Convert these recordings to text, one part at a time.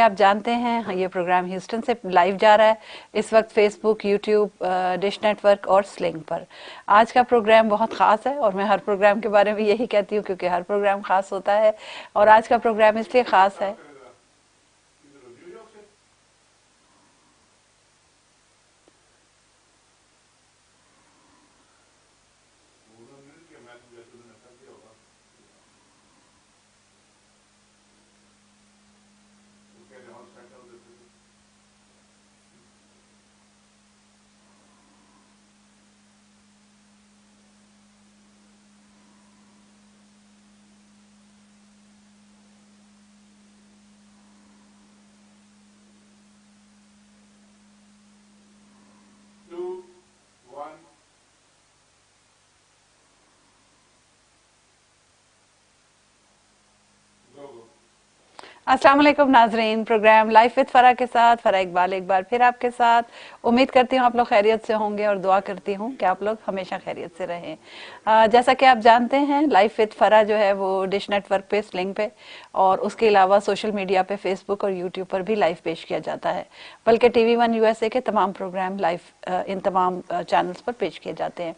आप जानते हैं ये प्रोग्राम ह्यूस्टन से लाइव जा रहा है इस वक्त फेसबुक, यूट्यूब, डिश नेटवर्क और स्लिंग पर। आज का प्रोग्राम बहुत ख़ास है और मैं हर प्रोग्राम के बारे में यही कहती हूँ क्योंकि हर प्रोग्राम ख़ास होता है। और आज का प्रोग्राम इसलिए ख़ास है अस्सलाम वालेकुम नाजरीन। प्रोग्राम लाइफ विद फरा के साथ फरा इकबाल एक बार फिर आपके साथ। उम्मीद करती हूँ आप लोग खैरियत से होंगे और दुआ करती हूँ कि आप लोग हमेशा खैरियत से रहें। जैसा कि आप जानते हैं लाइफ विद फरा जो है वो डिश नेटवर्क पे, स्लिंग पे और उसके अलावा सोशल मीडिया पे फेसबुक और यूट्यूब पर भी लाइव पेश किया जाता है। बल्कि TV1 USA के तमाम प्रोग्राम लाइव इन तमाम चैनल्स पर पेश किए जाते हैं।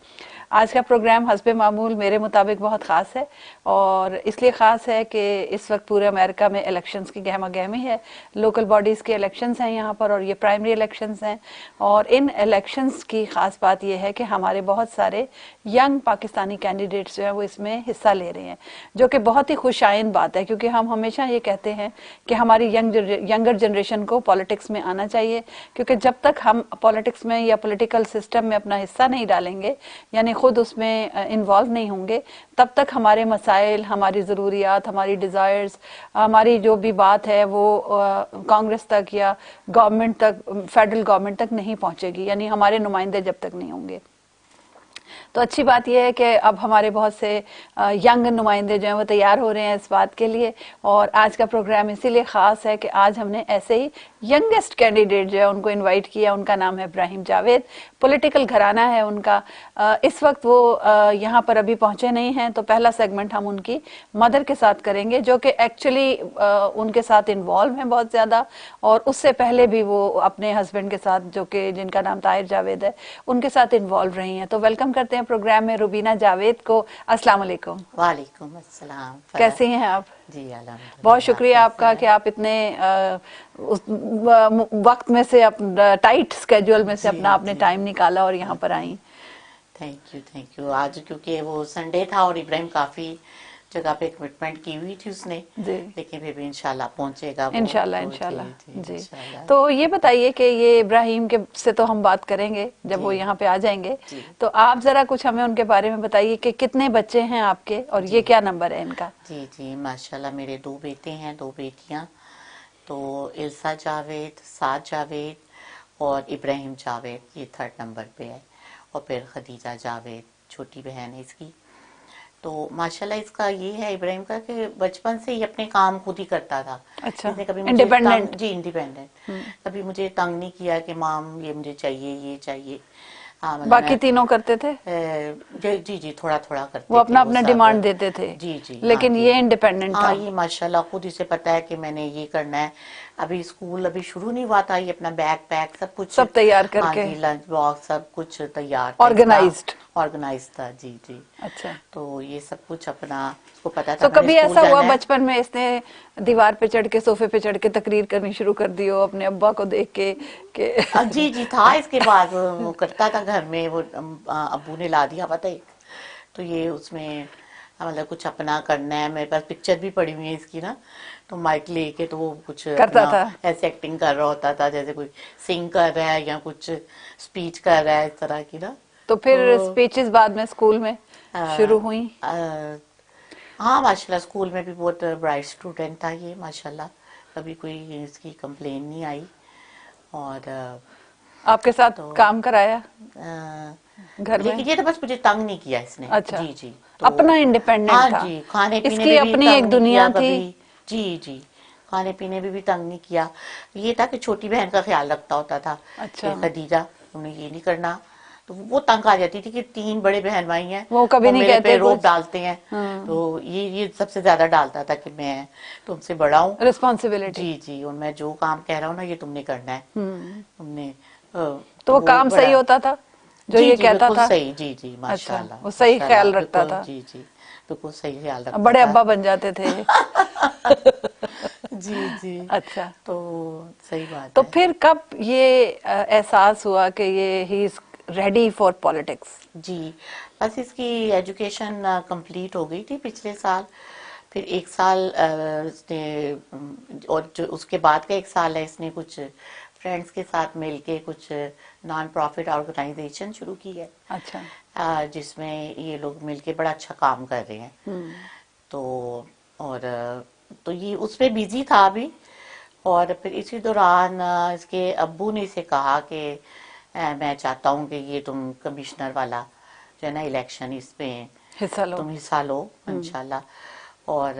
आज का प्रोग्राम हस्बे मामूल मेरे मुताबिक बहुत ख़ास है और इसलिए ख़ास है कि इस वक्त पूरे अमेरिका में इलेक्शंस की गहमा गहमी है। लोकल बॉडीज़ के इलेक्शंस हैं यहाँ पर और ये प्राइमरी इलेक्शंस हैं। और इन इलेक्शंस की ख़ास बात यह है कि हमारे बहुत सारे यंग पाकिस्तानी कैंडिडेट्स जो हैं वो इसमें हिस्सा ले रहे हैं, जो कि बहुत ही खुशाइन बात है क्योंकि हम हमेशा ये कहते हैं कि हमारी यंगर जनरेशन को पॉलिटिक्स में आना चाहिए, क्योंकि जब तक हम पॉलिटिक्स में या पॉलिटिकल सिस्टम में अपना हिस्सा नहीं डालेंगे, यानी खुद उसमें इन्वॉल्व नहीं होंगे, तब तक हमारे मसाइल, हमारी ज़रूरियात, हमारी डिज़ायर्स, हमारी जो भी बात है वो कांग्रेस तक या गवर्नमेंट तक, फेडरल गवर्नमेंट तक नहीं पहुंचेगी, यानी हमारे नुमाइंदे जब तक नहीं होंगे। तो अच्छी बात यह है कि अब हमारे बहुत से यंग नुमाइंदे जो हैं वो तैयार हो रहे हैं इस बात के लिए। और आज का प्रोग्राम इसीलिए ख़ास है कि आज हमने ऐसे ही यंगेस्ट कैंडिडेट जो है उनको इनवाइट किया। उनका नाम है इब्राहिम जावेद, पॉलिटिकल घराना है उनका। इस वक्त वो यहाँ पर अभी पहुँचे नहीं हैं, तो पहला सेगमेंट हम उनकी मदर के साथ करेंगे जो कि एक्चुअली उनके साथ इन्वॉल्व हैं बहुत ज़्यादा, और उससे पहले भी वो अपने हस्बैंड के साथ जो कि जिनका नाम ताहिर जावेद है उनके साथ इन्वॉल्व रही हैं। तो वेलकम करते हैं प्रोग्राम में रुबीना जावेद को। अस्सलाम वालेकुम। वालेकुम अस्सलाम। कैसी हैं आप? जी अल्हम्दुलिल्लाह। बहुत शुक्रिया आपका कि आप इतने उस वक्त में से, टाइट स्केड्यूल में से अपना आपने टाइम निकाला और यहाँ पर आई। Thank you. आज क्योंकि वो संडे था और इब्राहिम काफी जगह पे कमिटमेंट की हुई थी उसने, लेकिन फिर भी इंशाल्लाह पहुंचेगा वो। इंशाल्लाह जी। तो ये बताइए कि ये इब्राहिम के से तो हम बात करेंगे जब वो यहाँ पे आ जाएंगे, तो आप जरा कुछ हमें उनके बारे में बताइए कि कितने बच्चे हैं आपके और ये क्या नंबर है इनका? जी माशाल्लाह मेरे 2 बेटे हैं, 2 बेटियां। तो इल्सा जावेद, साद जावेद और इब्राहिम जावेद ये 3rd नंबर पे है, और फिर खदीजा जावेद छोटी बहन है इसकी। तो माशाल्लाह इसका ये है इब्राहिम का कि बचपन से ही अपने काम खुद ही करता था। अच्छा, इसने कभी इंडिपेंडेंट? जी इंडिपेंडेंट। कभी मुझे तंग नहीं किया कि माम ये मुझे चाहिए, ये चाहिए। हाँ, बाकी तीनों करते थे? जी थोड़ा थोड़ा करते वो अपना थे, अपना डिमांड देते थे? जी। लेकिन हाँ, ये इंडिपेंडेंट था? ये माशाल्लाह खुद इसे पता है कि मैंने ये करना है। अभी स्कूल अभी शुरू नहीं हुआ था, ये अपना बैग पैक सब कुछ सब तैयार करके? हाँ जी, लंच बॉक्स सब कुछ तैयार, ऑर्गेनाइज्ड था। जी। अच्छा, तो ये सब कुछ अपना उसको पता था। तो कभी ऐसा हुआ बचपन में इसने दीवार पे चढ़ के, सोफे पे चढ़ के तकरीर करनी शुरू कर दी हो अपने अब्बा को देख के जी था। इसके बाद वो करता था घर में, वो अब्बू ने ला दिया पता है, तो ये उसमें मतलब कुछ अपना करना है। मेरे पास पिक्चर भी पड़ी हुई है इसकी ना, तो माइक लेके तो वो कुछ करता था, ऐसे एक्टिंग कर रहा होता था जैसे कोई सिंग कर रहा है या कुछ स्पीच कर रहा है, इस तरह की ना। तो फिर स्पीचेस बाद में स्कूल में शुरू हुई? हाँ माशाल्लाह स्कूल में भी बहुत ब्राइट स्टूडेंट था ये माशाल्लाह, कभी कोई इसकी कंप्लेन नहीं आई। और आपके साथ तो काम कराया घर में? ये तो बस मुझे तंग नहीं किया इसने। अच्छा, जी तो अपना इंडिपेंडेंट था? जी, खाने पीने इसकी अपनी एक दुनिया थी? जी खाने पीने में भी तंग नहीं किया। ये था कि छोटी बहन का ख्याल रखता होता था। अच्छा, खदीजा तुमने ये नहीं करना, تو وہ تنگ آ جاتی تھی کہ 3 بڑے بہن بھائی ہیں، وہ کبھی نہیں میرے کہتے پہ روب کچھ. ڈالتے ہیں. تو یہ سب سے زیادہ ڈالتا تھا کہ میں تم سے بڑا ہوں، رسپانسبلٹی. جی اور میں جو کام کہہ رہا ہوں نا یہ تم نے کرنا ہے. تم نے تو وہ کام صحیح بڑا، ہوتا تھا جو جی یہ کہتا بالکل تھا؟ صحیح، جی ماشاء اچھا، اللہ وہ صحیح ماشاء اللہ، خیال رکھتا بالکل تھا. جی بالکل صحیح خیال اب رکھتا بڑے تھا. ابا بن جاتے تھے. جی اچھا. تو صحیح بات تو ہے. پھر کب یہ احساس ہوا کہ یہ ہی از ریڈی فار پالیٹکس؟ جی بس اس کی ایجوکیشن کمپلیٹ ہو گئی تھی پچھلے سال. پھر 1 سال اس نے، اور جو اس کے بعد کا 1 سال ہے اس نے کچھ فرینڈس کے ساتھ مل کے کچھ نان پروفٹ آرگنائزیشن شروع کی ہے. اچھا. جس میں یہ لوگ مل کے بڑا اچھا کام کر رہے ہیں. تو اور تو یہ اس پہ بزی تھا ابھی. اور پھر اسی دوران اس کے ابو نے اسے کہا کہ میں چاہتا ہوں کہ یہ تم کمشنر والا جو ہے نا الیکشن، اس پہ حصہ لو. تم حصہ لو انشاءاللہ. اور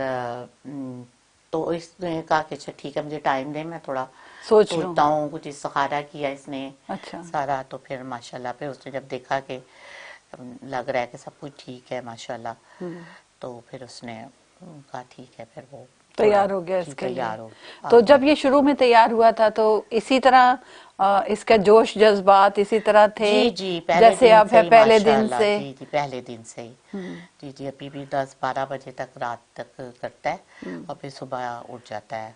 تو اس نے کہا کہ اچھا ٹھیک ہے مجھے ٹائم دیں، میں تھوڑا سوچ لوں. سوچتا ہوں. کچھ استخارہ کیا اس نے اچھا. سارا. تو پھر ماشاءاللہ پھر اس نے جب دیکھا کہ لگ رہا ہے کہ سب کچھ ٹھیک ہے ماشاءاللہ، تو پھر اس نے کہا ٹھیک ہے، پھر وہ تھوڑا تیار ہو گیا اس کے لیے. تیار ہو آ تو گیا. جب یہ شروع میں تیار ہوا تھا تو اسی طرح اس کا جوش جذبات اسی طرح تھے جی پہلے جیسے دن اب سے ہے ہی پہلے دن ماشاءاللہ. سے؟ جی پہلے دن سے ہی. جی ابھی بھی 10-12 بجے تک رات تک کرتا ہے اور پھر صبح اٹھ جاتا ہے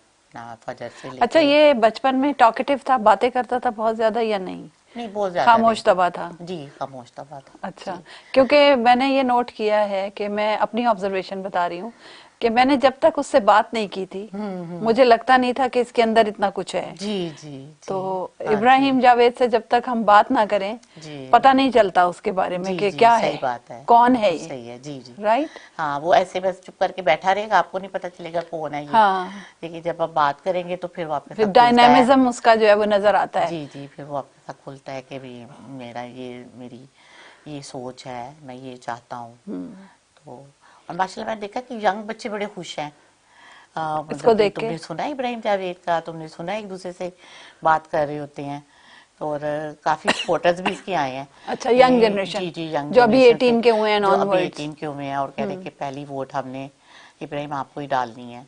فجر سے لے اچھا، کے. یہ بچپن میں ٹاکیٹو تھا، باتیں کرتا تھا بہت زیادہ یا نہیں؟ نہیں بہت زیادہ نہیں. خاموش طبع تھا. جی خاموش طبع تھا. اچھا. جی کیونکہ میں نے یہ نوٹ کیا ہے کہ میں اپنی آبزرویشن بتا رہی ہوں کہ میں نے جب تک اس سے بات نہیں کی تھی مجھے لگتا نہیں تھا کہ اس کے اندر اتنا کچھ ہے. جی جی تو ہاں جی ابراہیم جاوید سے جب تک ہم بات نہ کریں جی پتہ نہیں چلتا اس کے بارے میں کہ جی کیا ہے، صحیح بات ہے، کون ہے بالکل یہ. صحیح ہے. جی رائٹ. ہاں وہ ایسے بس چپ کر کے بیٹھا رہے گا، آپ کو نہیں پتہ چلے گا کون ہے یہ. ہاں. لیکن جب آپ بات کریں گے تو پھر وہ آپ کے پھر ساتھ کھلتا ہے. ڈائنامزم اس کا جو ہے وہ نظر آتا ہے. جی پھر وہ آپ کے ساتھ کھلتا ہے کہ بھی میری یہ سوچ ہے، میں یہ چاہتا ہوں. تو اور ماشاءاللہ میں نے دیکھا کہ ینگ بچے بڑے خوش ہیں. اس کو مطلب کہ دیکھ تم کے. نے سنا ابراہیم جاوید کا، تم نے سنا ایک دوسرے سے بات کر رہے ہوتے ہیں. اور کافی سپورٹرز بھی اس کے آئے ہیں. اچھا، ینگ جنریشن جی ینگ جو ابھی جنریشن سے 18 کے ہوئے ہیں جو آن ابھی ورڈز. 18 کے ہوئے ہیں اور کہہ رہے کہ پہلی ووٹ ہم نے ابراہیم آپ کو ہی ڈالنی ہے.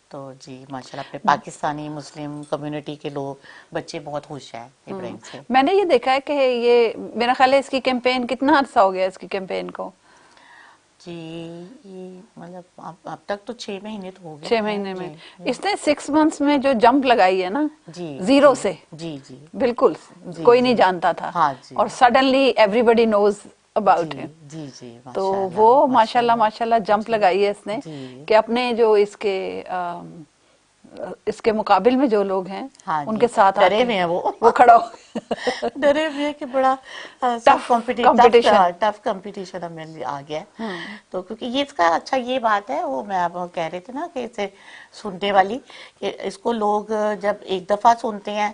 تو جی ماشاءاللہ اپنے پاکستانی مسلم کمیونٹی کے لوگ بچے بہت خوش ہیں ابراہیم سے. میں نے یہ دیکھا ہے کہ یہ میرا خیال ہے اس کی کیمپین کتنا عرصہ ہو گیا اس کی کیمپین کو؟ جی مطلب اب تک تو 6 مہینے تو ہو گئے 6 ہیں. مہینے میں جی اس نے 6 منتھس میں جو جمپ لگائی ہے نا، جی زیرو جی سے جی جی بالکل جی کوئی نہیں جی جانتا تھا ہاں جی اور suddenly everybody knows about him. جی تو ماشاء وہ اللہ ماشاءاللہ ماشاءاللہ جمپ جی لگائی ہے اس نے جی کہ اپنے جو اس کے مقابل میں جو لوگ ہیں ہاں ان جی کے ساتھ آ ڈرے کے ہوئے ہیں وہ کھڑا ہو. ڈرے ہوئے ہیں کہ بڑا سخت ٹف کمپٹیشن. ٹف کمپٹیشن ہمیں آ گیا ہے. تو کیونکہ یہ اس کا اچھا یہ بات ہے، وہ میں آپ کہہ رہے تھے نا کہ اسے سننے والی، کہ اس کو لوگ جب ایک دفعہ سنتے ہیں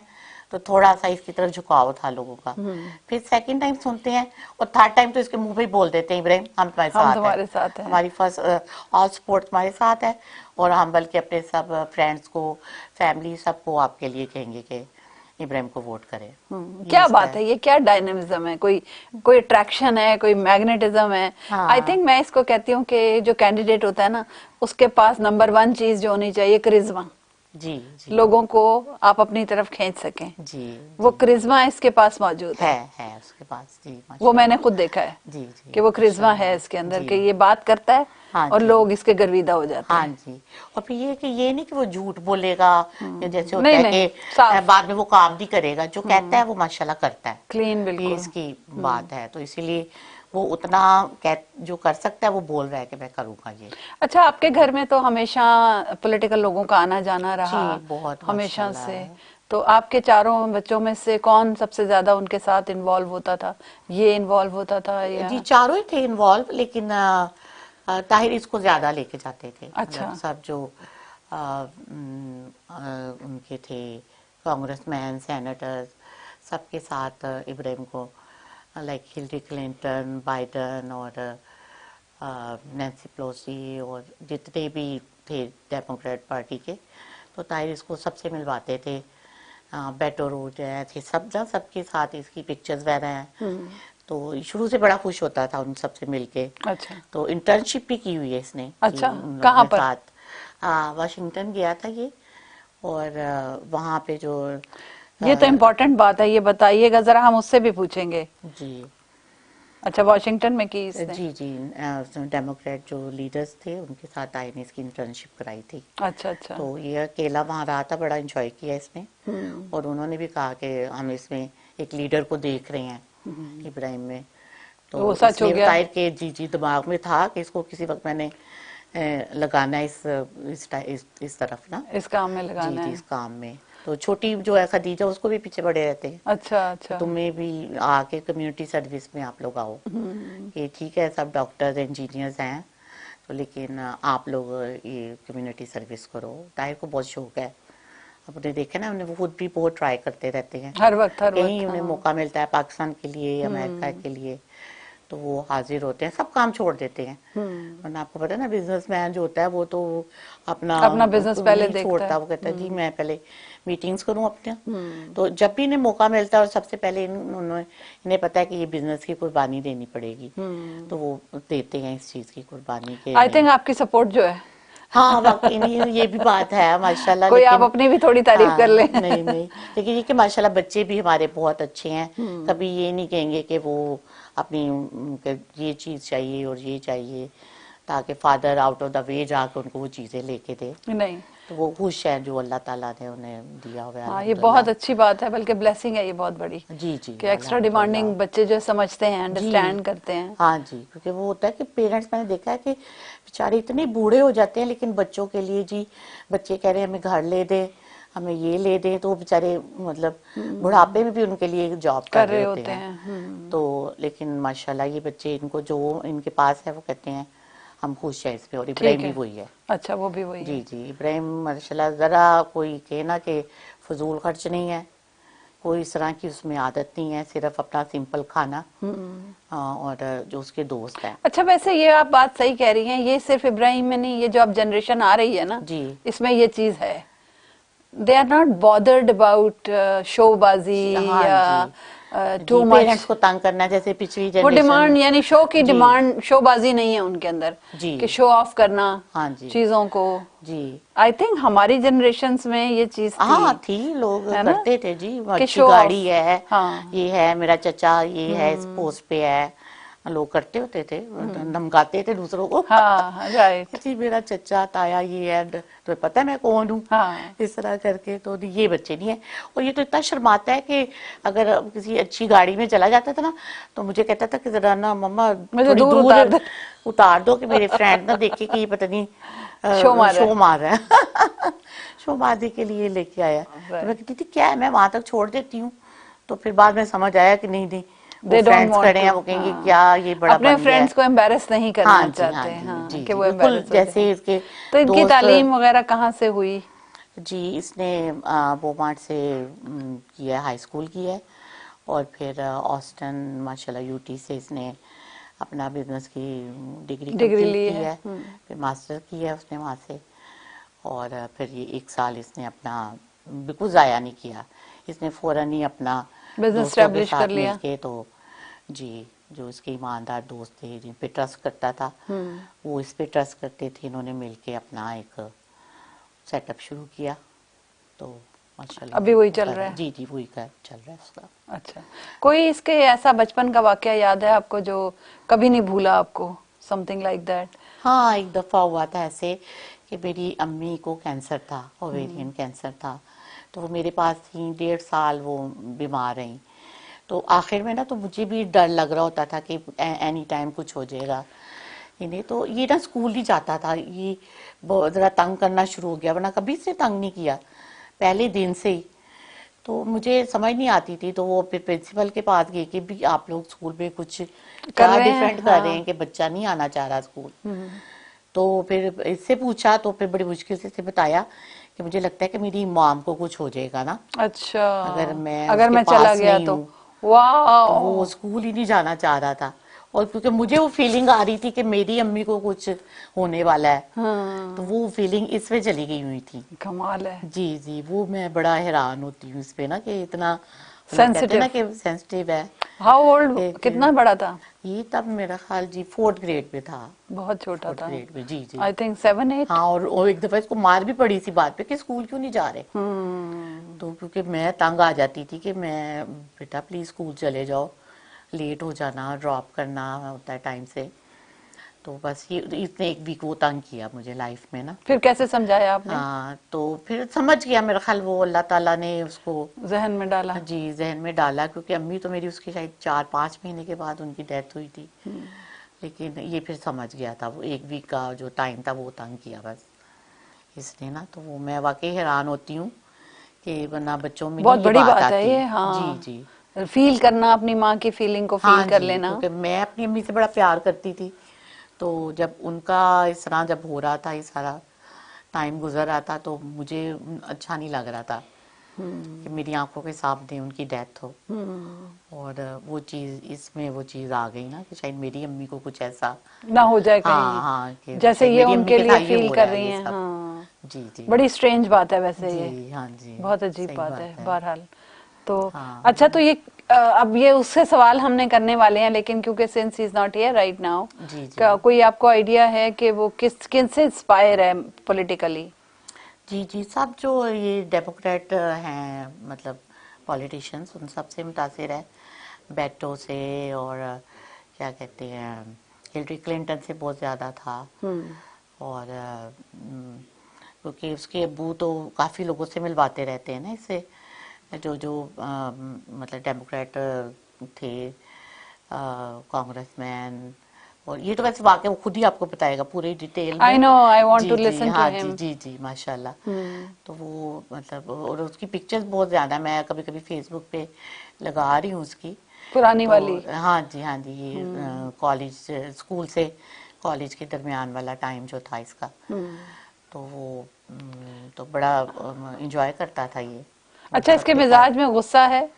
تو تھوڑا سا اس کی طرف جھکاؤ تھا لوگوں کا. پھر سیکنڈ ٹائم سنتے ہیں اور تھرڈ ٹائم تو اس کے منہ پہ ہی بول دیتے ہیں ابراہیم ہم تمہارے ہم ساتھ ہیں، تمہارے ساتھ ہیں. ہماری فرسٹ آل سپورٹ تمہارے ساتھ ہے. اور ہم بلکہ اپنے سب فرینڈس کو، فیملی سب کو آپ کے لیے کہیں گے کہ ابراہیم کو ووٹ کرے. یہ کیا اس کا بات ہے، یہ کیا ڈائنامزم ہے، کوئی اٹریکشن ہے، کوئی میگنیٹزم ہے. آئی ہاں تھنک میں اس کو کہتی ہوں کہ جو کینڈیڈیٹ ہوتا ہے نا اس کے پاس نمبر 1 چیز جو ہونی چاہیے کرزما. جی جی لوگوں کو آپ اپنی طرف کھینچ سکیں، جی وہ جی کرزما اس کے پاس موجود ہے. ہے اس کے پاس. جی وہ ماشاء میں نے اللہ. خود دیکھا ہے جی جی کہ وہ ماشاء کرزما ہے اللہ. اس کے اندر جی کہ یہ بات کرتا ہے ہاں اور جی لوگ اس کے گرویدہ ہو جاتے ہاں ہیں. جی. اور پھر یہ کہ یہ نہیں کہ وہ جھوٹ بولے گا یا جیسے ہوتا نہیں ہے نہیں، کہ صاف بعد میں وہ کام بھی کرے گا، جو کہتا ہے وہ ماشاءاللہ کرتا ہے. کلین یہ بالکل. اس کی بات ہے. تو اسی لیے وہ اتنا جو کر سکتا ہے وہ بول رہا ہے کہ میں کروں گا یہ. اچھا، آپ کے گھر میں تو ہمیشہ پولیٹیکل لوگوں کا آنا جانا رہا جی بہت ماشاء ہمیشہ سے، اللہ. تو آپ کے چاروں بچوں میں سے کون سب سے زیادہ ان کے ساتھ انوالو ہوتا تھا؟ یہ انوالو ہوتا تھا یا؟ جی چاروں ہی تھے انوالو، لیکن طاہر اس کو زیادہ لے کے جاتے تھے. مطلب اچھا. سب جو ان کے تھے کانگریس مین، سینیٹرز، سب کے ساتھ ابراہیم کو، لائک ہلری کلنٹن، بائیڈن اور نینسی پلوسی اور جتنے بھی تھے ڈیموکریٹ پارٹی کے، تو طاہر اس کو سب سے ملواتے تھے. بیٹو روڈ ہے سب کے ساتھ اس کی پکچرز وغیرہ ہیں. تو شروع سے بڑا خوش ہوتا تھا ان سب سے مل کے. اچھا تو انٹرنشپ بھی کی ہوئی ہے اس نے. اچھا ان لوگوں کہاں کے پر؟ ساتھ واشنگٹن گیا تھا یہ. اور وہاں پہ جو یہ تو امپورٹنٹ بات ہے, یہ بتائیے گا ذرا, ہم اس سے بھی پوچھیں گے. جی اچھا واشنگٹن میں کی اس نے؟ جی جی ڈیموکریٹ جو لیڈرز تھے ان کے ساتھ آئی نے اس کی انٹرنشپ کرائی تھی. اچھا اچھا. تو یہ اکیلا وہاں رہا تھا, بڑا انجوائے کیا اس نے. اور انہوں نے بھی کہا کہ ہم اس میں ایک لیڈر کو دیکھ رہے ہیں ابراہیم میں. تو وہ اس سچ ہو لیے گیا. ظاہر کہ جی جی دماغ میں تھا کہ اس کو کسی وقت میں نے لگانا ہے اس طرف نا. اس کام میں جی لگانا جی ہے. اس کام میں. تو چھوٹی جو ہے خدیجہ, اس کو بھی پیچھے پڑے رہتے ہیں اچھا کہ اچھا. تمہیں بھی آ کے کمیونٹی سروس میں آپ لوگ آؤ. کہ ٹھیک ہے سب ڈاکٹرز انجینئرز ہیں تو لیکن آپ لوگ یہ کمیونٹی سروس کرو. طاہر کو بہت شوق ہے. اب انہیں دیکھا نا, انہیں وہ خود بھی بہت ٹرائی کرتے رہتے ہیں. ہر وقت کہیں انہیں ہاں. موقع ملتا ہے پاکستان کے لیے, امریکہ کے لیے, تو وہ حاضر ہوتے ہیں, سب کام چھوڑ دیتے ہیں. ورنہ آپ کو پتا ہے نا بزنس مین جو ہوتا ہے وہ تو اپنا بزنس پہلے نہیں دیکھتا چھوڑتا. وہ کہتا ہے جی میں پہلے میٹنگز کروں اپنے. تو جب بھی انہیں موقع ملتا ہے, اور سب سے پہلے انہیں پتا ہے کہ یہ بزنس کی قربانی دینی پڑے گی, تو وہ دیتے ہیں اس چیز کی قربانی کے آئی نہیں. تھنک آپ کی سپورٹ جو ہے. ہاں واقعی نہیں, یہ بھی بات ہے ماشاءاللہ. کوئی آپ لیکن اپنی بھی تھوڑی تعریف کر ہاں لیں. نہیں نہیں, لیکن یہ کہ ماشاءاللہ بچے بھی ہمارے بہت اچھے ہیں. کبھی یہ نہیں کہیں گے کہ وہ اپنی یہ چیز چاہیے اور یہ چاہیے, تاکہ فادر آؤٹ آف دا وے جا کے ان کو وہ چیزیں لے کے دے. نہیں تو وہ خوش ہیں جو اللہ تعالیٰ نے انہیں دیا ہوا ہے ہاں, یہ الحمدللہ. بہت اچھی بات ہے, بلکہ بلیسنگ ہے یہ بہت بڑی, جی جی کہ ایکسٹرا الحمدللہ. ڈیمانڈنگ بچے جو سمجھتے ہیں, جی انڈرسٹینڈ کرتے ہیں. ہاں جی, کیونکہ وہ ہوتا ہے کہ پیرنٹس, میں نے دیکھا ہے کہ بیچارے اتنے بوڑھے ہو جاتے ہیں لیکن بچوں کے لیے جی, بچے کہہ رہے ہیں ہمیں گھر لے دیں, ہمیں یہ لے دیں, تو وہ بیچارے مطلب بڑھاپے میں بھی ان کے لیے جاب کر رہے ہوتے ہیں. تو لیکن ماشاءاللہ یہ بچے, ان کو جو ان کے پاس ہے وہ کہتے ہیں ہم خوش ہیں اس پہ. اور ابراہیم ٹھیک بھی ہے. وہی ہے. اچھا وہ بھی وہی ہے. جی جی ابراہیم ماشاءاللہ ذرا کوئی کہنا کہ فضول خرچ نہیں ہے, کوئی اس طرح کی اس میں عادت نہیں ہے, صرف اپنا سمپل کھانا. اور جو اس کے دوست ہیں. اچھا ویسے یہ آپ بات صحیح کہہ رہی ہیں, یہ صرف ابراہیم میں نہیں, یہ جو اب جنریشن آ رہی ہے نا, جی اس میں یہ چیز ہے. They are not bothered about show بازی ہاں یا جی ٹو جی, مچ. پیرنٹس کو تنگ کرنا, جیسے پچھلی وہ جنریشن. ڈیمانڈ یعنی شو کی جی ڈیمانڈ, شو بازی نہیں ہے ان کے اندر, جی کہ شو آف کرنا ہاں جی چیزوں کو. جی آئی تھنک ہماری جنریشنز میں یہ چیز ہاں تھی, تھی, لوگ ہے نا, کرتے تھے جی. کہ اچھی شو آف. گاڑی ہے, ہاں یہ ہے میرا چچا, یہ ہے اس پوسٹ پہ ہے, لوگ کرتے ہوتے تھے, دھمکاتے تھے دوسروں کو ہاں رائٹ. جی میرا چچا تایا یہ ہے, تو پتہ ہے میں کون ہوں, ہاں اس طرح کر کے. تو یہ بچے نہیں ہیں. اور یہ تو اتنا شرماتا ہے کہ اگر کسی اچھی گاڑی میں چلا جاتا تھا نا, تو مجھے کہتا تھا کہ ذرا نا مما مجھے تھوڑی دور اتار دے. اتار دو, کہ میرے فرینڈ نہ دیکھے کہ یہ پتہ نہیں شو مار رہا ہے. شو مارنے کے لیے لے کے آیا. تو میں کہتی تھی کیا ہے, میں وہاں تک چھوڑ دیتی ہوں. تو پھر بعد میں سمجھ آیا کہ نہیں نہیں, وہ دے ڈونٹ فرینڈس وانٹ کھڑے ہیں, ٹو. وہ کہیں گے ہاں, کیا یہ بڑا اپنے بن گیا ہے. فرینڈس کو ایمبیرس نہیں ہاں کرنا جی ہاں چاہتے, جی ہاں, جی کہ جی وہ بالکل, ایمبیرس ہو جائے. جیسے اس کے تو ان کی دوست. تعلیم وغیرہ کہاں سے ہوئی؟ جی اس نے بومارٹ سے کیا ہے, ہائی اسکول کی ہے. اور پھر آسٹن ماشاءاللہ یو ٹی سے اس نے اپنا بزنس کی ڈگری کمپلیٹ لی کی ہے. ہوں. پھر ماسٹر کی ہے اس نے وہاں سے. اور پھر یہ 1 سال اس نے اپنا بالکل ضائع نہیں کیا, اس نے فوراً ہی اپنا بزنس دوستوں کے اسٹیبلش کر ساتھ مل لیا. کے, تو جی جو اس کے ایماندار دوست تھے جن پہ ٹرسٹ کرتا تھا, وہ اس پہ ٹرسٹ کرتے تھے, انہوں نے مل کے اپنا ایک سیٹ اپ شروع کیا. تو ابھی وہی ماشاءاللہ چل رہا ہے. جی جی وہی کا چل رہا ہے اس کا. اچھا, کوئی اس کے ایسا بچپن کا واقعہ یاد ہے آپ کو جو کبھی نہیں بھولا آپ کو, سم تھنگ لائک دیٹ؟ ہاں ایک دفعہ ہوا تھا ایسے کہ میری امی کو کینسر تھا, اوویرین کینسر تھا. تو وہ میرے پاس تھیں, 1.5 سال وہ بیمار رہیں. تو آخر میں نا تو مجھے بھی ڈر لگ رہا ہوتا تھا کہ اینی ٹائم کچھ ہو جائے گا انہیں. تو یہ نا اسکول ہی جاتا تھا, یہ بہت ذرا تنگ کرنا شروع ہو گیا, ورنہ کبھی سے تنگ نہیں کیا پہلے دن سے ہی. تو مجھے سمجھ نہیں آتی تھی, تو وہ پھر پرنسپل کے پاس گئے کہ بھی آپ لوگ اسکول میں کچھ کر کیا رہے ہیں. ڈیفرنٹ کر رہے ہاں ہیں کہ بچہ نہیں آنا چاہ رہا اسکول. تو پھر اس سے پوچھا, تو پھر بڑی مشکل سے اسے بتایا کہ مجھے لگتا ہے کہ میری مام کو کچھ ہو جائے گا نا اچھا, اگر میں اس اگر کے میں چلا پاس گیا نہیں تو. ہوں. تو وہ واو. اسکول ہی نہیں جانا چاہ رہا تھا, اور کیونکہ مجھے وہ فیلنگ آ رہی تھی کہ میری امی کو کچھ ہونے والا ہے, تو ہاں وہ فیلنگ اس میں چلی گئی ہوئی تھی. کمال ہے. جی جی وہ میں بڑا حیران ہوتی ہوں اس پہ نا, کہ اتنا मतलब कहते हैं ना सेंसिटिव। कि सेंसिटिव है। हाउ ओल्ड, एक कितना बड़ा था? ये तब मेरा ख्याल जी 4th ग्रेड में था। बहुत छोटा 4th था। ग्रेड में, जी जी। I think 7 8। हाँ, और एक दफा इसको मार भी पड़ी इसी बात पे कि स्कूल क्यों नहीं जा रहे। हम्म। तो क्योंकि मैं तंग आ जाती थी कि मैं, बेटा प्लीज स्कूल चले जाओ, लेट हो जाना, ड्रॉप करना होता है टाइम से। तो बस ये इसने एक वीक वो तंग किया मुझे लाइफ में ना। फिर कैसे समझाया आपने? हाँ, तो फिर समझ गया मेरा ख्याल, वो अल्लाह ताला ने उसको जहन में डाला। जी जहन में डाला, क्योंकि अम्मी तो मेरी उसके शायद 4-5 महीने के बाद उनकी डेथ हुई थी। लेकिन ये फिर समझ गया था, वो एक वीक का जो टाइम था वो तंग किया बस इसने ना। तो वो मैं वाकई हैरान होती हूँ कि वरना बच्चों में बहुत नहीं ये बड़ी बात बात है आती। ये, जी हाँ। जी। फील करना, अपनी माँ की फीलिंग को फील हाँ कर जी, लेना। क्योंकि मैं अपनी अम्मी से बड़ा प्यार करती थी। तो जब उनका इस तरह जब हो रहा था, ये सारा टाइम गुजर रहा था, तो मुझे अच्छा नहीं लग रहा था कि मेरी आंखों के सामने उनकी डेथ हो। और वो चीज़ इसमें वो चीज़ आ गई ना कि शायद मेरी अम्मी को कुछ ऐसा, ना हो जाए हाँ कहीं, हाँ, कि जैसे शायद ये मेरी अम्मी उनके के लिए साथ ये फील हो कर रहा है रही ये हैं, सब। हाँ। जी जी। बड़ी स्ट्रेंज बात है वैसे ये, जी हाँ जी। बहुत अजीब सही बात बात है है। बहरहाल। तो अच्छा, हाँ तो ये अब ये उससे सवाल हमने करने वाले हैं, लेकिन क्योंकि since is not here right now, जी जी। कोई आपको आइडिया है कि वो किस किन से इंस्पायर है पॉलिटिकली? जी जी, सब जो ये डेमोक्रेट हैं, मतलब पॉलिटिशियंस, उन सब से मुतासिर है। बेटो से, और क्या कहते हैं, हिलरी क्लिंटन से बहुत ज़्यादा था। और क्योंकि उसके अब्बू तो काफ़ी लोगों से मिलवाते रहते हैं ना इससे, जो जो मतलब डेमोक्रेट थे, कांग्रेसमैन। और ये तो वैसे वाकई वो खुद ही आपको बताएगा पूरी डिटेल आई में। नो, आई वांट जी टू जी लिसन टू हाँ जी, हिम। जी जी माशाल्लाह। तो वो मतलब, और उसकी पिक्चर्स बहुत ज़्यादा मैं कभी कभी फेसबुक पे लगा रही हूँ उसकी। पुरानी तो वाली। हाँ जी, ये कॉलेज स्कूल से कॉलेज के दरमियान वाला टाइम जो था इसका। तो वो तो बड़ा इंजॉय करता था ये, वो अच्छा, इसके सबके साथ। मिजाज में गुस्सा है?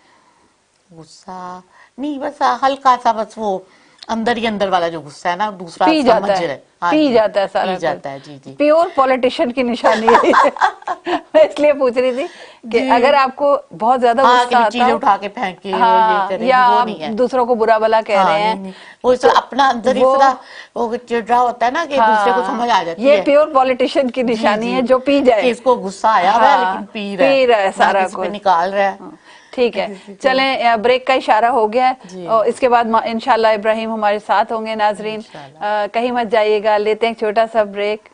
गुस्सा नहीं, बस हल्का सा, बस वो अंदर ही अंदर वाला जो गुस्सा है ना, दूसरा पी जाता समझ है, रहे। हाँ पी जी, जाता है पी सारा कुछ। जाता है। जी जी। प्योर पॉलिटिशियन की निशानी है ये। मैं इसलिए पूछ रही थी कि जी अगर आपको बहुत ज्यादा हाँ, कि गुस्सा भी आता चीजें हो, उठा के फेंके और ये हाँ, करे, या नहीं वो आप नहीं है। दूसरों को बुरा भला कह हाँ रहे नहीं हैं, नहीं, वो इस तो तरह अपना अंदर इस वो, तरह वो चिढ़ा होता है ना कि दूसरे को हाँ, समझ आ जाती ये है। प्योर पॉलिटिशियन की जी निशानी जी, है जो पी कि जाए। इसको गुस्सा आया हुआ है लेकिन हाँ, पी रहा है, पी रहा है ना सारा किसी पे कुछ। निकाल रहा है, हाँ, ठीक ना है। किसी को। चलें, ब्रेक का इशारा हो गया है, जी और इसके बाद इंशाल्लाह इब्राहिम हमारे साथ होंगे। नाजरीन, इंशाल्लाह। कहीं मत जाइएगा, लेते हैं एक छोटा सा ब्रेक।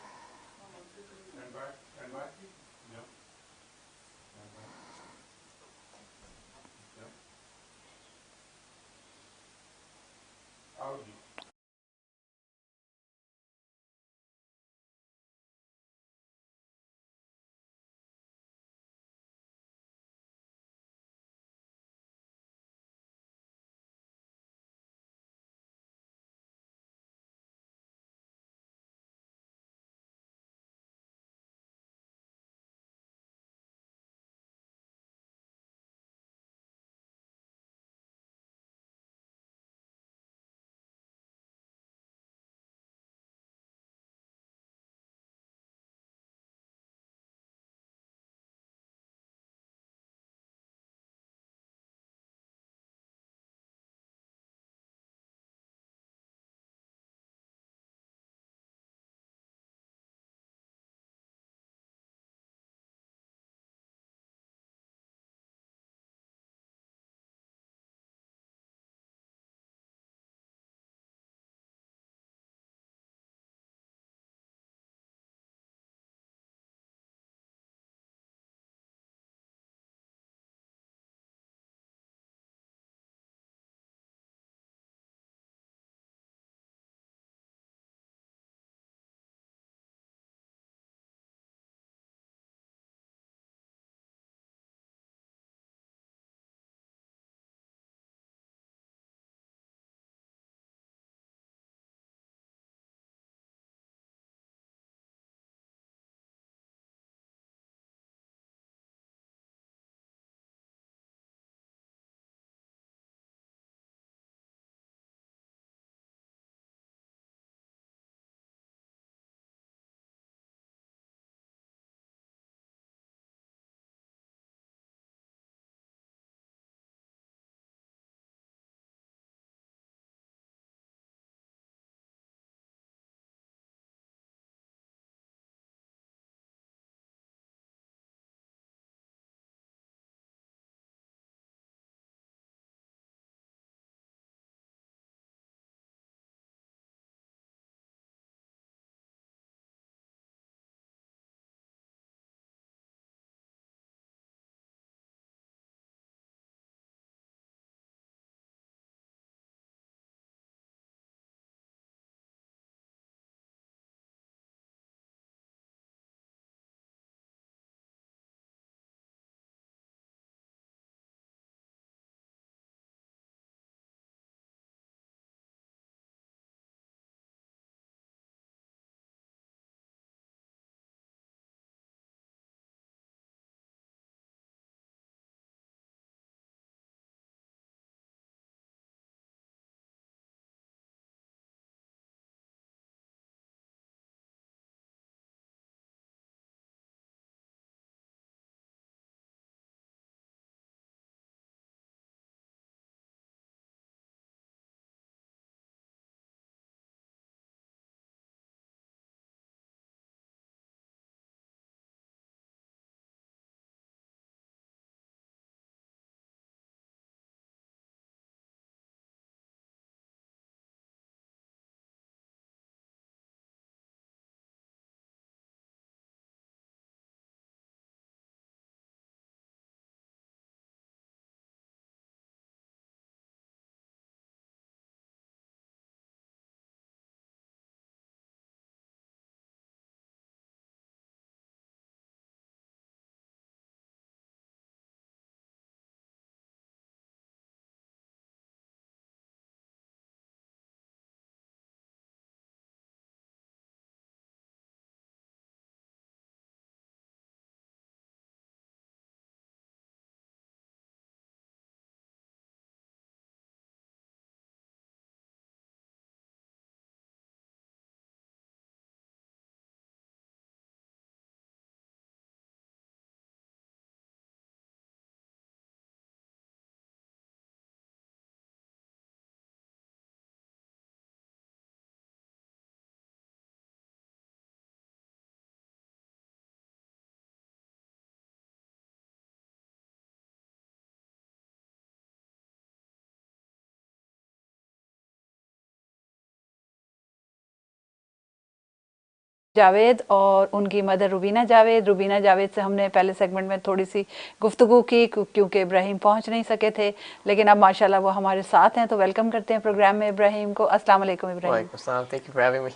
जावेद और उनकी मदर रुबीना जावेद। रुबीना जावेद से हमने पहले सेगमेंट में थोड़ी सी गुफ्तगू की क्योंकि इब्राहिम पहुंच नहीं सके थे, लेकिन अब माशाल्लाह वो हमारे साथ हैं, तो वेलकम करते हैं प्रोग्राम में इब्राहिम को। अस्सलाम वालेकुम Ibrahim. Thank you for having me.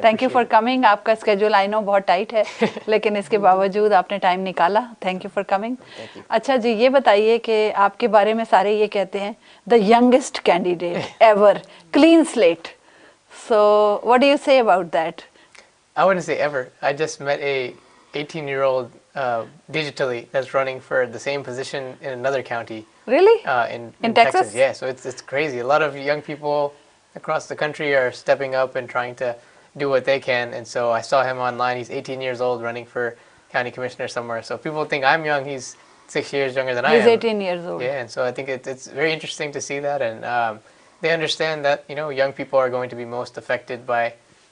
Thank you for coming. आपका स्केड्यूल आई नो बहुत टाइट है लेकिन इसके बावजूद आपने टाइम निकाला, थैंक यू फॉर कमिंग। अच्छा जी, ये बताइए कि आपके बारे में सारे ये कहते हैं the youngest candidate ever, clean slate, so what do you say about that? I wouldn't say ever. I just met a 18-year-old digitally that's running for the same position in another county. Really? In Texas? Yeah, so it's crazy. A lot of young people across the country are stepping up and trying to do what they can. And so I saw him online. He's 18 years old, running for county commissioner somewhere. So people think I'm young. He's 6 years younger than I am. He's 18 years old. Yeah, and so I think it's very interesting to see that. And they understand that, you know, young people are going to be most affected by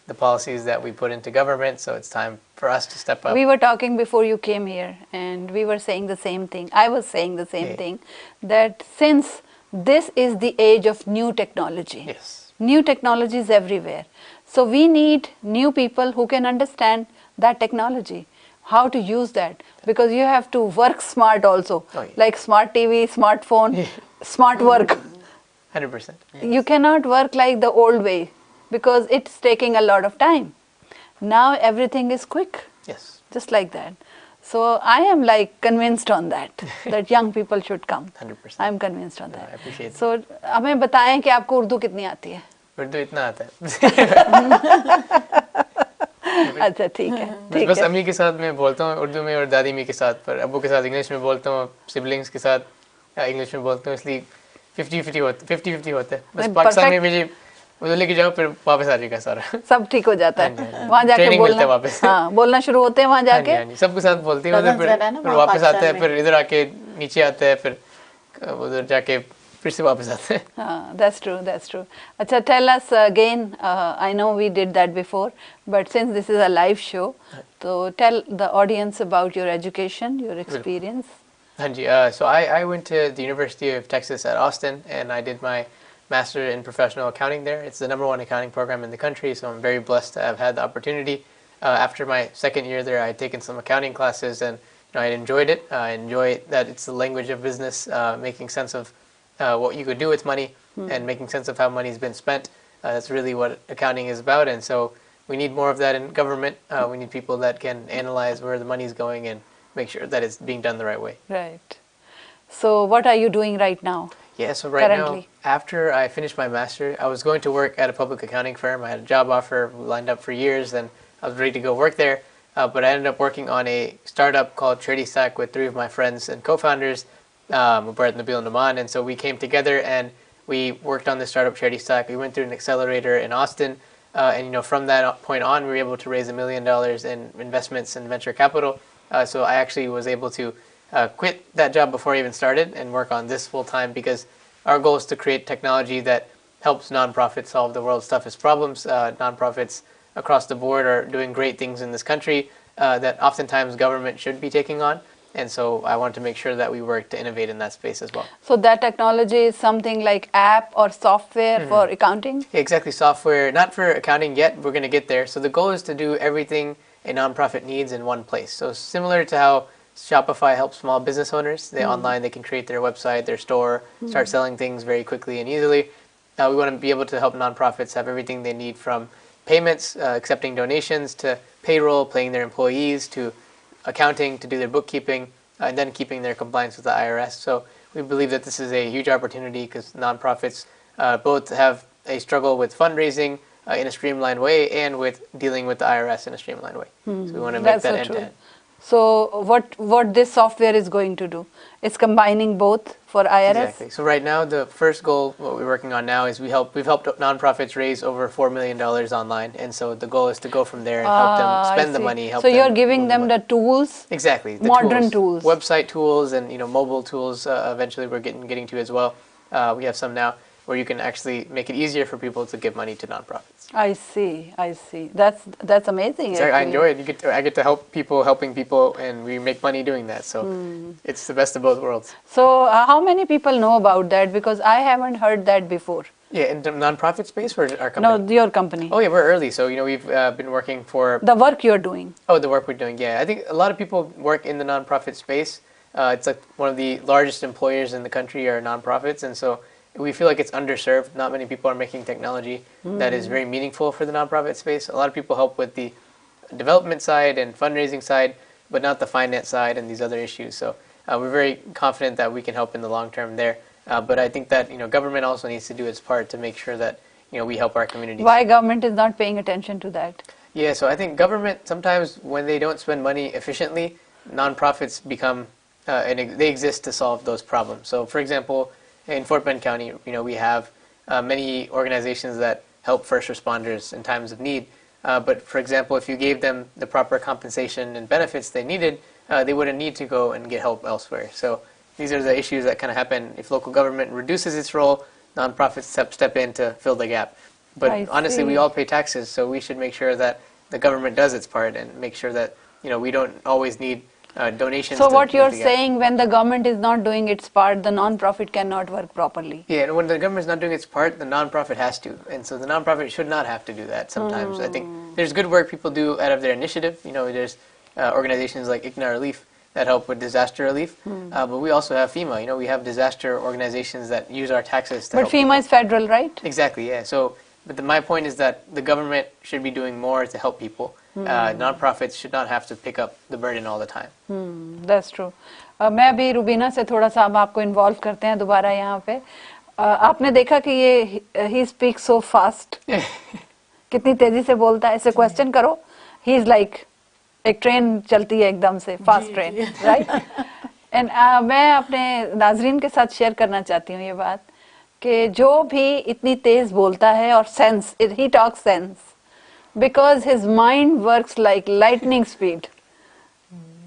the policies that we put into government, so it's time for us to step up. We were talking before you came here and we were saying the same thing. I was saying the same thing, that since this is the age of new technology, Yes. new technology is everywhere, so we need new people who can understand that technology, how to use that, because you have to work smart also, like smart TV, smartphone, smart work. 100%. Yes. You cannot work like the old way because it's taking a lot of time. Now everything is quick, Yes. just like that. So I am like convinced on that, that young people should come. 100%. I am convinced on that. I appreciate it. So हमें बताएं कि आपको उर्दू कितनी आती है? उर्दू इतना आता है। अच्छा ठीक है, ठीक बस है। अम्मी के साथ मैं बोलता हूँ उर्दू में और दादी अम्मी के साथ, पर अब्बू के साथ इंग्लिश में बोलता हूँ, सिबलिंग्स के साथ इंग्लिश में बोलता हूँ, इसलिए 50-50 होता है। बस पाकिस्तान में मुझे उधर लेके जाओ फिर वापस आ जाएगा सारा, सब ठीक हो जाता है वहाँ जाके ट्रेनिंग मिलता है बोलना। वापस। हाँ, बोलना शुरू होते हैं वहाँ जाके। हाँ जी, सबके साथ बोलते हैं उधर, फिर वापस आता है, फिर इधर आके नीचे आता है, फिर उधर जाके फिर से वापस आता है। हाँ, that's true, that's true. अच्छा, tell us again. I know we did that before, but since this is a live show, so tell the audience about your education, your experience. हाँ जी, so I went to the University of Texas at Austin, and I did my Master in Professional Accounting there. It's the #1 accounting program in the country, so I'm very blessed to have had the opportunity. After my second year there, I had taken some accounting classes, and I enjoyed it. I enjoy that it's the language of business, making sense of what you could do with money, and making sense of how money's been spent. That's really what accounting is about, and so we need more of that in government. We need people that can analyze where the money's going and make sure that it's being done the right way. Right. So what are you doing right now? Yeah, so right Currently. now, after I finished my master, I was going to work at a public accounting firm. I had a job offer lined up for years, and I was ready to go work there. But I ended up working on a startup called Trading Stack with 3 of my friends and co-founders, Mubarak, Nabil, and Naman. And so we came together and we worked on the startup Trading Stack. We went through an accelerator in Austin, and from that point on, we were able to raise $1 million in investments and venture capital. So I actually was able to quit that job before I even started and work on this full time, because our goal is to create technology that helps nonprofits solve the world's toughest problems. Nonprofits across the board are doing great things in this country that oftentimes government should be taking on. And so I want to make sure that we work to innovate in that space as well. So that technology is something like app or software for accounting? Exactly, software, not for accounting yet, we're going to get there. So the goal is to do everything a nonprofit needs in one place. So similar to how Shopify helps small business owners, online they can create their website, their store, start selling things very quickly and easily. We want to be able to help nonprofits have everything they need, from payments, accepting donations, to payroll, paying their employees, to accounting, to do their bookkeeping, and then keeping their compliance with the IRS. So we believe that this is a huge opportunity, because nonprofits both have a struggle with fundraising in a streamlined way and with dealing with the IRS in a streamlined way. So we want to make that end-to-end. So what this software is going to do? It's combining both for IRS? Exactly. So right now, the first goal, what we're working on now, is we've helped nonprofits raise over $4 million online, and so the goal is to go from there and help them spend the money. So you're giving them the tools? Exactly. The modern tools. Website tools and mobile tools. Eventually, we're getting to as well. We have some now where you can actually make it easier for people to give money to nonprofits. I see. That's amazing. I enjoy it. I get to help people helping people, and we make money doing that. So it's the best of both worlds. So how many people know about that? Because I haven't heard that before. Yeah, in the nonprofit space or our No, company? your company. Oh yeah, we're early, so we've been working for The work you're doing. the work we're doing. Yeah, I think a lot of people work in the nonprofit space. It's like one of the largest employers in the country are nonprofits, and so we feel like it's underserved. Not many people are making technology that is very meaningful for the nonprofit space. A lot of people help with the development side and fundraising side, but not the finance side and these other issues. So we're very confident that we can help in the long term there. But I think that government also needs to do its part to make sure that we help our communities. Why government is not paying attention to that? Yeah, so I think government sometimes when they don't spend money efficiently, nonprofits become they exist to solve those problems. So for example, in Fort Bend County, we have many organizations that help first responders in times of need. But for example, if you gave them the proper compensation and benefits they needed, they wouldn't need to go and get help elsewhere. So these are the issues that kind of happen if local government reduces its role, nonprofits step in to fill the gap. But honestly, we all pay taxes, so we should make sure that the government does its part and make sure that we don't always need donations. So what you're saying, when the government is not doing its part, the non-profit cannot work properly. Yeah, and when the government is not doing its part, the non-profit has to, and so the non-profit should not have to do that. Sometimes I think there's good work people do out of their initiative. There's organizations like ICNA Relief that help with disaster relief, but we also have FEMA. We have disaster organizations that use our taxes to help But FEMA is federal, right? Exactly, yeah. So, but my point is that the government should be doing more to help people. Nonprofits should not have to pick up the burden all the time. That's true. मैं अभी रुबीना से थोड़ा सा हम आपको involve करते हैं दोबारा यहाँ पे. आपने देखा कि ये he speaks so fast. कितनी तेजी से बोलता है. ऐसे क्वेश्चन करो. He is like एक ट्रेन चलती है एकदम से, फास्ट ट्रेन, राइट. एंड मैं अपने नाजरीन के साथ शेयर करना चाहती हूँ ये बात कि जो भी इतनी तेज बोलता है और sense, he talks sense because his mind works like lightning speed.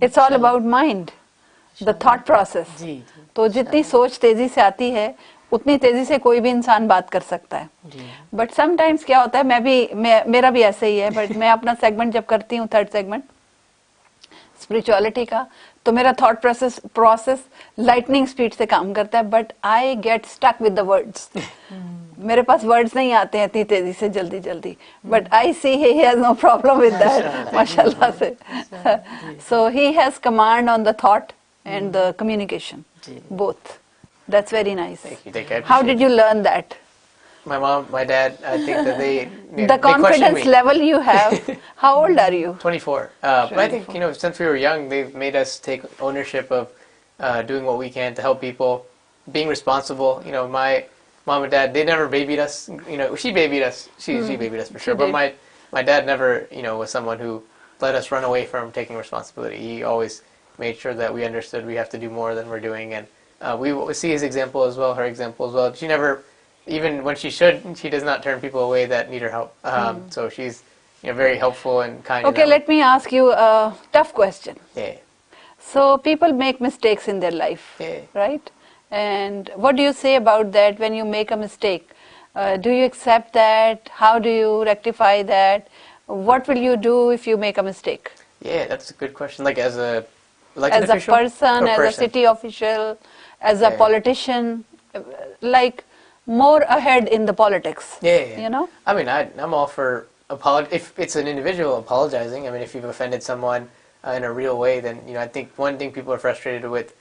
It's all about mind, the thought process. तो जितनी सोच तेजी से आती है उतनी तेजी से कोई भी इंसान बात कर सकता है. बट समटाइम्स क्या होता है, मेरा भी ऐसे ही है, बट मैं अपना सेगमेंट जब करती हूँ, थर्ड सेगमेंट स्पिरिचुअलिटी का, तो मेरा थॉट प्रोसेस लाइटनिंग स्पीड से काम करता है, but I get stuck with the words. मेरे पास वर्ड्स नहीं आते हैं इतनी तेजी से जल्दी जल्दी, but I see he has no problem with that, माशाल्लाह से. So he has command on the thought and the communication, both. That's very nice. Thank you. How did you learn that? My mom, my dad, I think that The they confidence level you have. How old are you? 24. But I think, since we were young, they've made us take ownership of doing what we can to help people, being responsible. My mom and dad, they never babied us. She babied us. She babied us for sure. But my dad never, was someone who let us run away from taking responsibility. He always made sure that we understood we have to do more than we're doing, and we see his example as well, her example as well. She never, even when she should, she does not turn people away that need her help. So she's very helpful and kind. Okay, let me ask you a tough question. Yeah. So people make mistakes in their life, right? And what do you say about that when you make a mistake? Do you accept that? How do you rectify that? What will you do if you make a mistake? Yeah, that's a good question. Like as a person, as a city official, as a politician, like more ahead in the politics. Yeah. I mean, I'm all for if it's an individual apologizing. I mean, if you've offended someone in a real way, then I think one thing people are frustrated with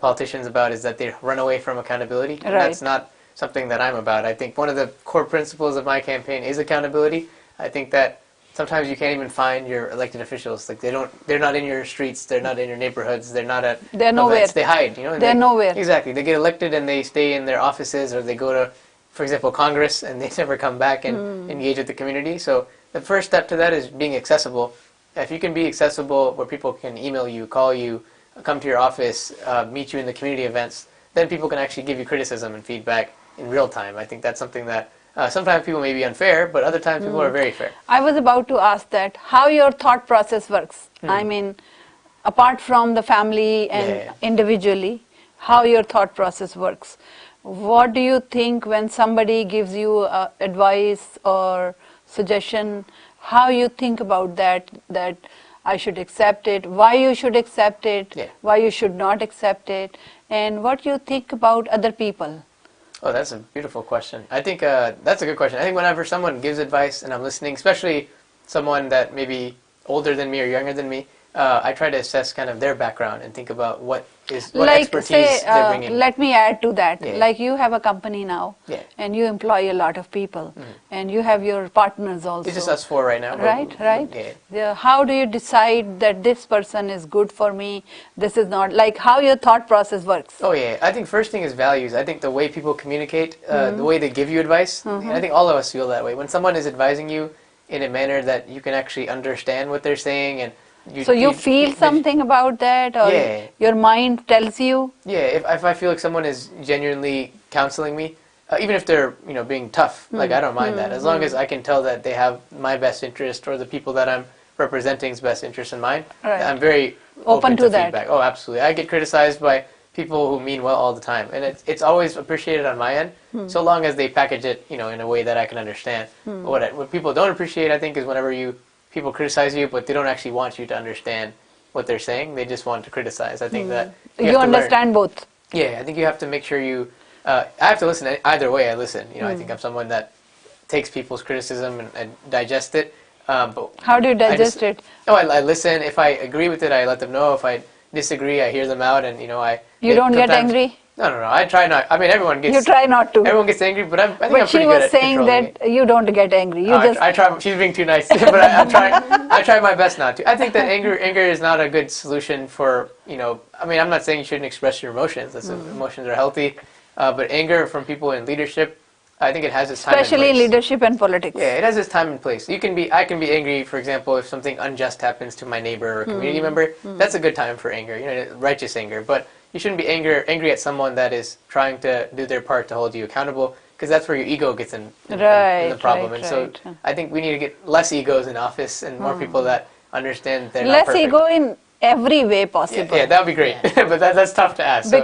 politicians about is that they run away from accountability. And that's not something that I'm about. I think one of the core principles of my campaign is accountability. I think that sometimes you can't even find your elected officials. Like they're not in your streets, they're not in your neighborhoods, they're not at they're nowhere. Events. They hide, They're nowhere. Exactly. They get elected and they stay in their offices, or they go to, for example, Congress, and they never come back and engage with the community. So the first step to that is being accessible. If you can be accessible where people can email you, call you, come to your office, meet you in the community events, then people can actually give you criticism and feedback in real time. I think that's something that sometimes people may be unfair, but other times people are very fair. I was about to ask that, how your thought process works. I mean, apart from the family and individually, how your thought process works. What do you think when somebody gives you advice or suggestion? How you think about that I should accept it, why you should accept it, why you should not accept it, and what you think about other people? Oh, that's a beautiful question. I think that's a good question. I think whenever someone gives advice and I'm listening, especially someone that may be older than me or younger than me, I try to assess kind of their background and think about what Like expertise say, they're bringing. let me add to that. Yeah. Like you have a company now, Yeah. and you employ a lot of people, and you have your partners also. It's just us four right now. but- Right. Yeah. How do you decide that this person is good for me? This is not, like how your thought process works. Oh yeah, I think first thing is values. I think the way people communicate, the way they give you advice, I think all of us feel that way. When someone is advising you in a manner that you can actually understand what they're saying, and So you feel something about that, or Yeah. your mind tells you? Yeah, if I feel like someone is genuinely counseling me, even if they're being tough, like I don't mind that, as long as I can tell that they have my best interest or the people that I'm representing's best interest in mind. Right. I'm very Open to that. feedback. Oh, absolutely. I get criticized by people who mean well all the time, and it's always appreciated on my end, so long as they package it in a way that I can understand. But what people don't appreciate, I think, is whenever people criticize you, but they don't actually want you to understand what they're saying. They just want to criticize. I think that You have to learn. understand both. Yeah, I think you have to make sure I have to listen. Either way, I listen. I think I'm someone that takes people's criticism and digests it. But How do you digest it? Oh, I listen. If I agree with it, I let them know. If I disagree, I hear them out, and You don't get sometimes- angry? No. I try not. I mean, everyone gets. You try not to. Everyone gets angry, but I think But I'm she pretty good was at saying controlling that it. you don't get angry. You just I try. She's being too nice, but I'm trying. I try my best not to. I think that anger is not a good solution for. I mean, I'm not saying you shouldn't express your emotions. Emotions are healthy, but anger from people in leadership, I think it has its time and especially in place. leadership and politics. Yeah, it has its time and place. I can be angry, for example, if something unjust happens to my neighbor or community member. That's a good time for anger. Righteous anger, but you shouldn't be angry at someone that is trying to do their part to hold you accountable, because that's where your ego gets in the problem. Right, and so right. I think we need to get less egos in office and more people that understand they're not Less perfect. ego in every way possible. Yeah, that would be great. but that's tough to ask. So.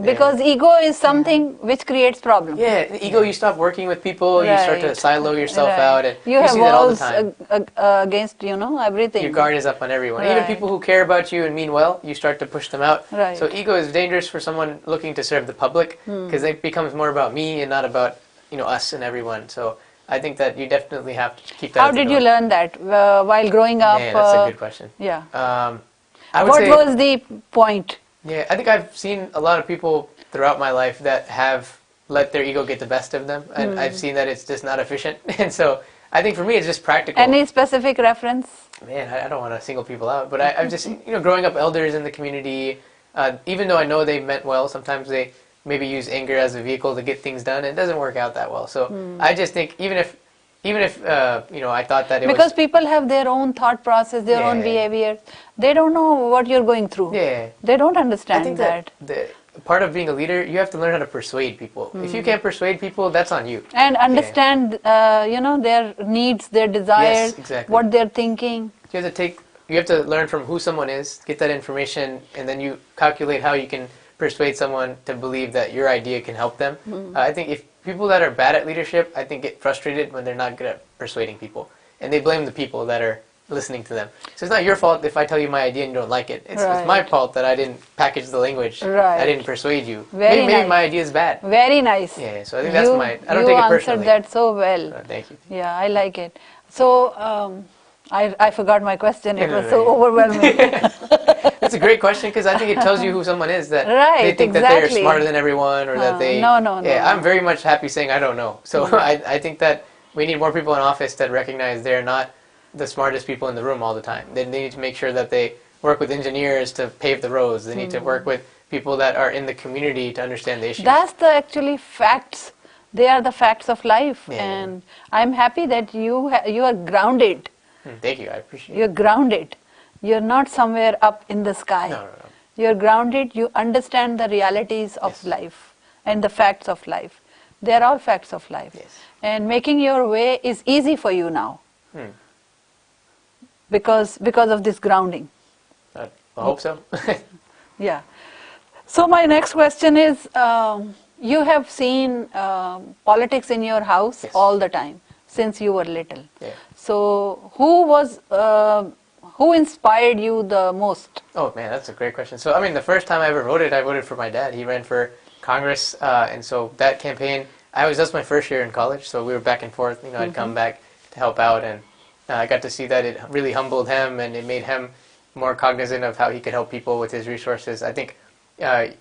Because ego is something which creates problems. Yeah, the ego, you stop working with people, you start to Right. silo yourself Right. out, and You have see that all the walls time. against everything. Your guard is up on everyone. Even Right. people who care about you and mean well, you start to push them out. Right. So ego is dangerous for someone looking to serve the public, because it becomes more about me and not about us and everyone. So I think that you definitely have to keep that. How as a did goal. you learn that while growing up? Man, that's a good question. Yeah. I would What say, was the point? Yeah, I think I've seen a lot of people throughout my life that have let their ego get the best of them, and I've seen that it's just not efficient. And so I think for me, it's just practical. Any specific reference? Man, I don't want to single people out, but I've just, growing up elders in the community, even though I know they meant well, sometimes they maybe use anger as a vehicle to get things done. It doesn't work out that well. So I just think even if I thought that Because people have their own thought process, their own Yeah. behavior. They don't know what you're going through. Yeah. They don't I understand think that. that the part of being a leader, you have to learn how to persuade people. If you can't persuade people, that's on you. And understand, their needs, their desires, exactly. what they're thinking. You have to learn from who someone is, get that information, and then you calculate how you can persuade someone to believe that your idea can help them. I think if people that are bad at leadership, I think get frustrated when they're not good at persuading people, and they blame the people that are listening to them. So it's not your fault if I tell you my idea and you don't like it. It's my Right. fault that I didn't package the language. Right. I didn't persuade you. Very maybe nice. my idea is bad. Very nice. Yeah, so I think that's You- I don't take it You personally. answered that so well. Thank you. Yeah, I like it. So, I forgot my question. It No, was no, so no. overwhelming. That's a great question, because I think it tells you who someone is, that Right, they think that they're exactly. smarter than everyone, or that they... No. Yeah, I'm very much happy saying I don't know. So I think that we need more people in office that recognize they're not the smartest people in the room all the time. They need to make sure that they work with engineers to pave the roads. They need to work with people that are in the community to understand the issues. That's the actually facts. They are the facts of life. Yeah. And I'm happy that you are grounded. Thank you, I appreciate it. You're grounded. You're not somewhere up in the sky. No. You're grounded. You understand the realities of Yes. life and the facts of life. They're all facts of life. Yes. And making your way is easy for you now. Because of this grounding. I hope so. Yeah. So my next question is, you have seen politics in your house Yes. all the time since you were little. Yeah. So who inspired you the most? Oh man, that's a great question. So I mean, the first time I ever voted, I voted for my dad. He ran for Congress, and so that campaign, that's my first year in college, so we were back and forth. I'd come back to help out, and I got to see that it really humbled him, and it made him more cognizant of how he could help people with his resources. I think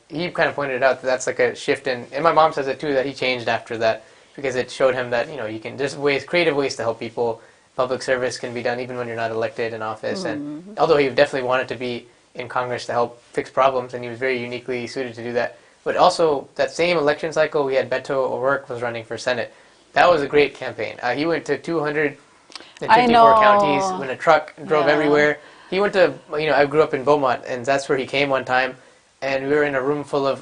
he kind of pointed out that that's like a shift and my mom says it too, that he changed after that because it showed him that you can there's creative ways to help people. Public service can be done even when you're not elected in office, and although he definitely wanted to be in Congress to help fix problems, and he was very uniquely suited to do that. But also that same election cycle, we had Beto O'Rourke was running for Senate. That was a great campaign. He went to 254 counties in a truck, drove everywhere. He went to, I grew up in Beaumont, and that's where he came one time, and we were in a room full of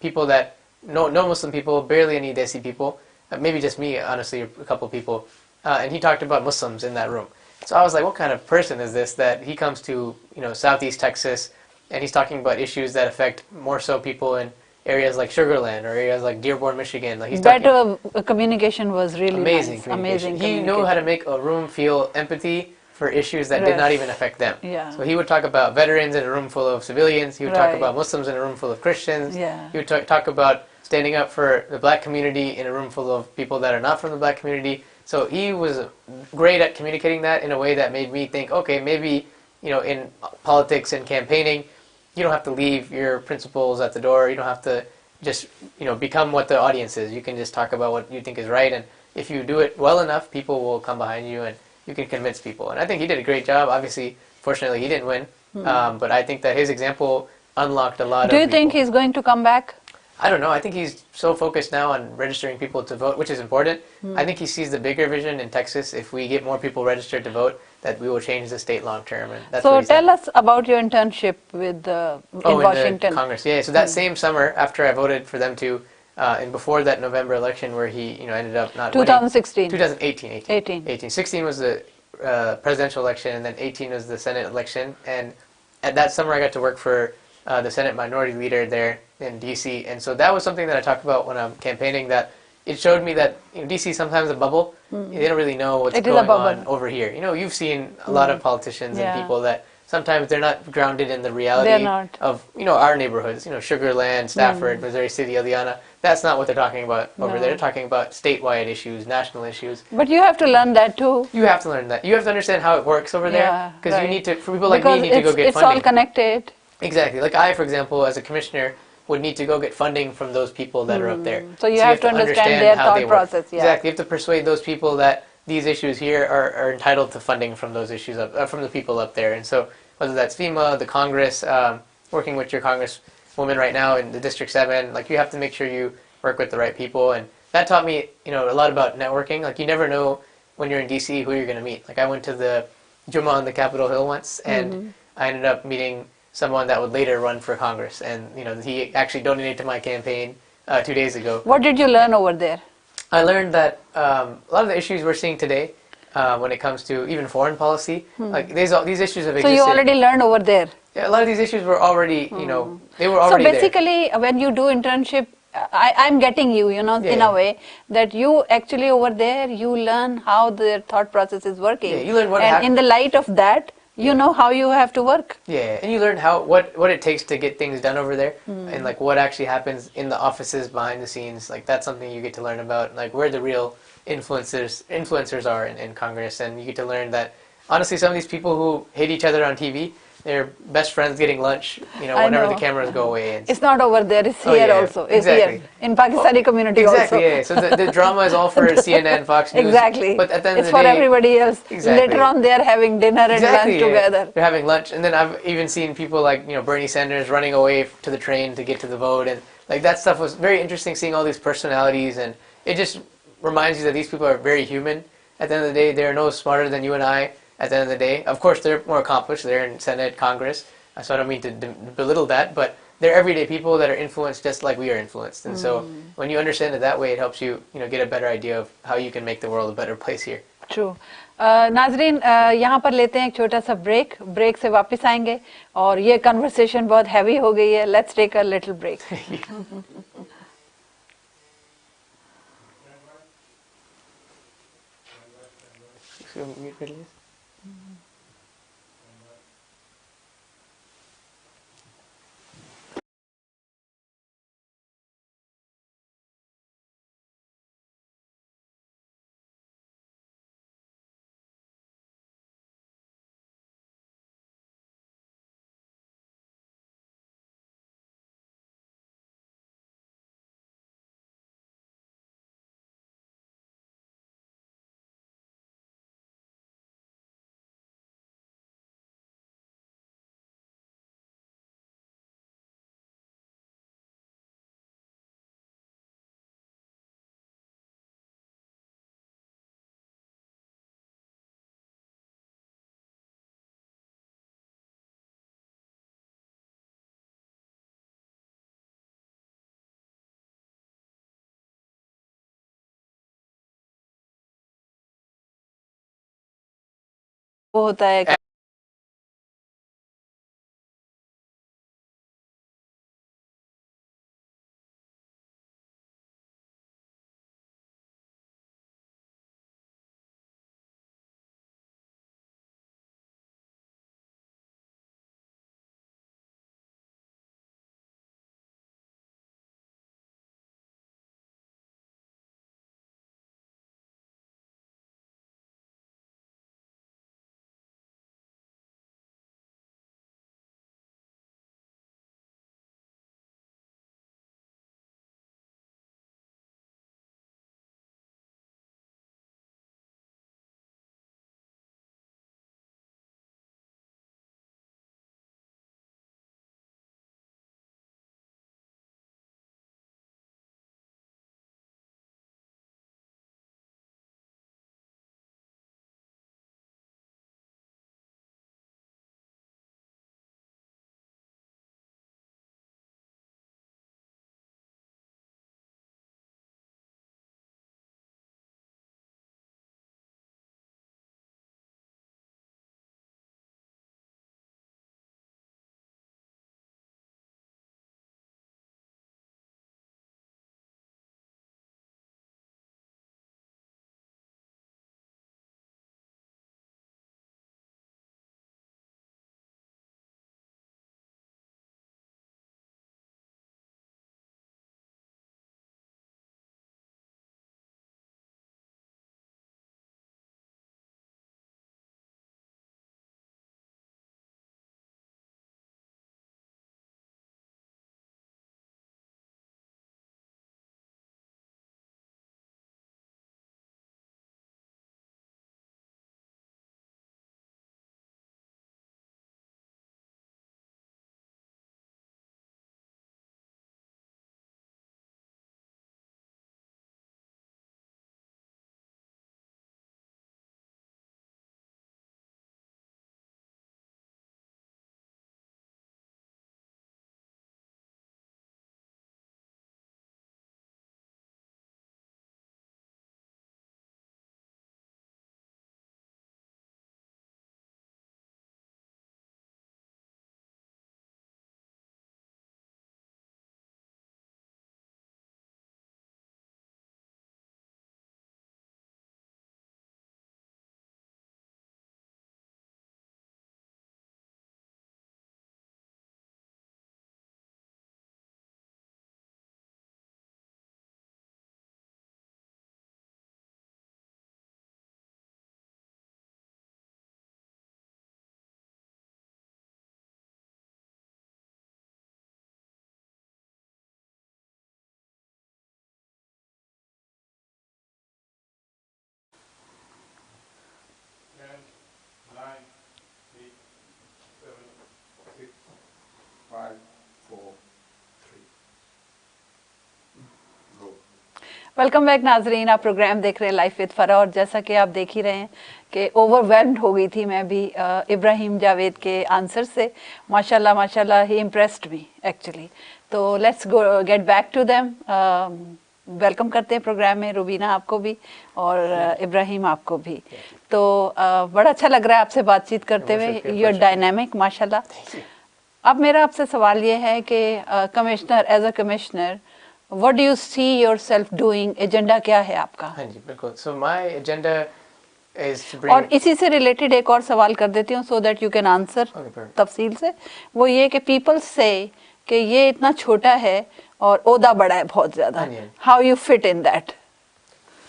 people that, no Muslim people, barely any Desi people, maybe just me, honestly, a couple people, and he talked about Muslims in that room. So I was like, what kind of person is this that he comes to, Southeast Texas, and he's talking about issues that affect more so people in areas like Sugar Land or areas like Dearborn, Michigan. Like Better communication was really amazing. Nice. Amazing. He knew how to make a room feel empathy for issues that did not even affect them. Yeah. So he would talk about veterans in a room full of civilians. He would talk about Muslims in a room full of Christians. Yeah. He would talk about standing up for the black community in a room full of people that are not from the black community. So he was great at communicating that in a way that made me think, okay, maybe, in politics and campaigning, you don't have to leave your principles at the door. You don't have to just, become what the audience is. You can just talk about what you think is right. And if you do it well enough, people will come behind you and you can convince people. And I think he did a great job. Obviously, fortunately, he didn't win. But I think that his example unlocked a lot of Do you people. think he's going to come back? I don't know. I think he's so focused now on registering people to vote, which is important. I think he sees the bigger vision in Texas. If we get more people registered to vote, that we will change the state long term. And that's so tell us about your internship with in Washington. In the Congress. Yeah. So that same summer, after I voted for them to, and before that November election where he, ended up not 2016. winning. 2018. 16 was the presidential election, and then 18 was the Senate election. And at that summer, I got to work for the Senate Minority Leader there in D.C. And so that was something that I talked about when I'm campaigning, that it showed me that D.C. is sometimes a bubble. They don't really know what's going on over here. You've seen a lot of politicians and people that sometimes they're not grounded in the reality of, our neighborhoods, Sugar Land, Stafford, Missouri City, Eliana. That's not what they're talking about over there. They're talking about statewide issues, national issues. But you have to learn that too. You have to learn that. You have to understand how it works over there. Because you need to, for people like me, need to go get it's funding. all connected. Exactly. Like I, for example, as a commissioner, would need to go get funding from those people that are up there. So you have to understand their thought process. Yeah. Exactly. You have to persuade those people that these issues here are entitled to funding from those issues from the people up there. And so whether that's FEMA, the Congress, working with your congresswoman right now in the District 7, like you have to make sure you work with the right people. And that taught me, a lot about networking. Like you never know when you're in DC who you're going to meet. Like I went to the Juma on the Capitol Hill once, and I ended up meeting someone that would later run for Congress, and he actually donated to my campaign 2 days ago. What did you learn over there? I learned that a lot of the issues we're seeing today, when it comes to even foreign policy, like these issues have existed. So you already learned over there. Yeah, a lot of these issues were already, they were already there. So basically, when you do internship, I'm getting you, in a way that you actually over there, you learn how their thought process is working. Yeah, you learn what and in the light of that, you know how you have to work. Yeah, and you learn what it takes to get things done over there, and like what actually happens in the offices behind the scenes. Like that's something you get to learn about, like where the real influencers are in Congress, and you get to learn that honestly, some of these people who hate each other on TV, they're best friends getting lunch, whenever the cameras go away. And it's not over there, it's here also. It's here in Pakistani community exactly, also. Yeah. So the drama is all for CNN, Fox News. Exactly. But at the end it's of the for day, everybody else. Exactly. Later on, they're having dinner and lunch together. They're having lunch, and then I've even seen people like Bernie Sanders running away to the train to get to the vote, and like that stuff was very interesting. Seeing all these personalities, and it just reminds you that these people are very human. At the end of the day, they're no smarter than you and I. At the end of the day, of course, they're more accomplished. They're in Senate, Congress. So I don't mean to belittle that, but they're everyday people that are influenced just like we are influenced. And so when you understand it that way, it helps you, get a better idea of how you can make the world a better place here. True. नाजरीन यहाँ पर लेते हैं एक छोटा सा break से वापस आएंगे और ये कन्वर्सेशन बहुत हैवी हो गई है. Let's take a little break. होता है वेलकम बैक नाजरीन, आप प्रोग्राम देख रहे हैं लाइफ विद फरा। और जैसा कि आप देख ही रहे हैं कि ओवरवेल्म्ड हो गई थी मैं भी इब्राहिम जावेद के आंसर से। माशाल्लाह माशाल्लाह, ही इम्प्रेस्ड मी एक्चुअली। तो let's go get back to them. Welcome करते हैं प्रोग्राम में रुबीना आपको भी और इब्राहिम आपको भी। तो बड़ा अच्छा लग रहा है आपसे बातचीत करते हुए, यूर डायनामिक माशाल्लाह। अब मेरा आपसे सवाल ये है कि commissioner, as a commissioner, What do you see yourself doing? Agenda क्या है आपका? हाँ जी बिल्कुल। So my agenda is to bring. और इसी से रिलेटेड एक और सवाल कर देती हूँ so that you can answer तफसील से। वो ये कि people say कि ये इतना छोटा है और ओहदा बड़ा है बहुत ज़्यादा। How you fit in that?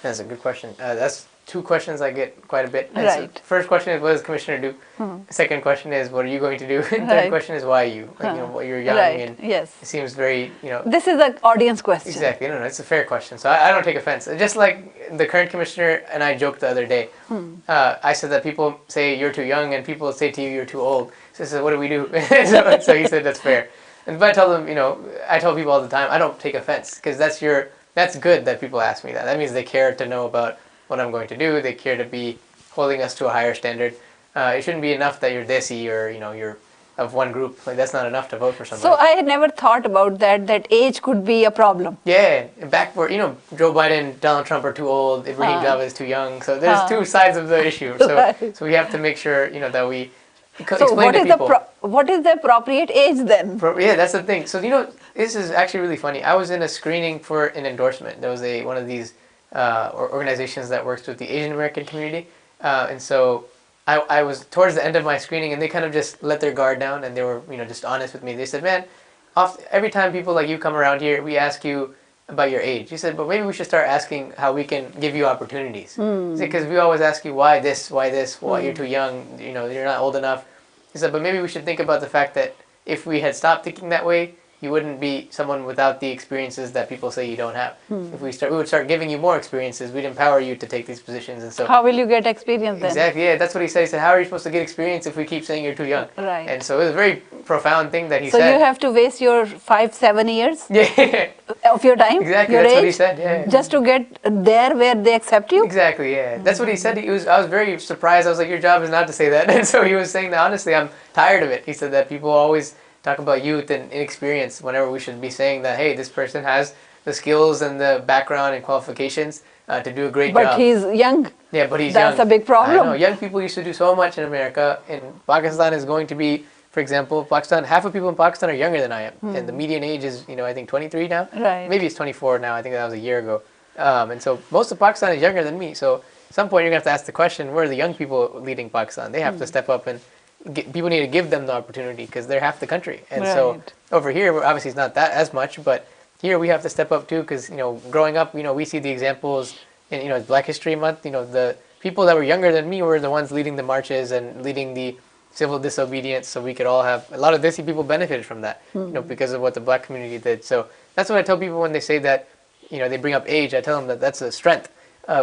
That's a good question. That's two questions I get quite a bit. Right. So first question is, what does Commissioner do? Second question is, what are you going to do? And third question is, why you? Like, you know, you're young and yes. It seems very, you know. This is an audience question. Exactly. No, it's a fair question. So I don't take offense. Just like the current commissioner and I joked the other day. I said that people say you're too young and people say to you you're too old. So I said, what do we do? So he said that's fair. But I tell them, you know, I tell people all the time, I don't take offense because that's good that people ask me that. That means they care to know about what I'm going to do. They care to be holding us to a higher standard. It shouldn't be enough that you're desi or, you know, you're of one group. Like that's not enough to vote for somebody. So I had never thought about that age could be a problem. Yeah, and back where, Joe Biden, Donald Trump are too old, Ibrahim Java is too young. So there's two sides of the issue. So Right. so we have to make sure, that we So explain to people. what is the appropriate age then? Yeah, that's the thing. So, this is actually really funny. I was in a screening for an endorsement. There was one of these organizations that works with the Asian American community. And so I was towards the end of my screening, and they kind of just let their guard down, and they were, just honest with me. They said, man, every time people like you come around here, we ask you about your age. He said, but maybe we should start asking how we can give you opportunities. Because we always ask you, why this, why you're too young, you're not old enough. He said, but maybe we should think about the fact that if we had stopped thinking that way, you wouldn't be someone without the experiences that people say you don't have. If we would start giving you more experiences, we'd empower you to take these positions. And so, How will you get experience then? exactly, yeah, that's what he said. He said, how are you supposed to get experience if we keep saying you're too young? Right. And so it was a very profound thing that he So said. you have to waste your 5-7 years Yeah, of your time, exactly. your That's age, what he said. Yeah. just to get there where they accept you. Exactly, yeah. That's what he said. I was very surprised. I was like, your job is not to say that. And so he was saying that, honestly, I'm tired of it. He said that people always talk about youth and inexperience whenever we should be saying that, hey, this person has the skills and the background and qualifications to do a great job. But he's young. Yeah, but he's That's young. a big problem. I know. Young people used to do so much in America. And Pakistan is going to be, for example, half of people in Pakistan are younger than I am. And the median age is, I think 23 now. Right. Maybe it's 24 now. I think that was a year ago. And so most of Pakistan is younger than me. So at some point you're going to have to ask the question, where are the young people leading Pakistan? They have to step up, and people need to give them the opportunity because they're half the country. And so Right. over here, obviously it's not that as much, but here we have to step up too because, growing up, we see the examples in, Black History Month. The people that were younger than me were the ones leading the marches and leading the civil disobedience, so we could all have, a lot of Desi people benefited from that, because of what the Black community did. So that's what I tell people when they say that, they bring up age. I tell them that that's a strength.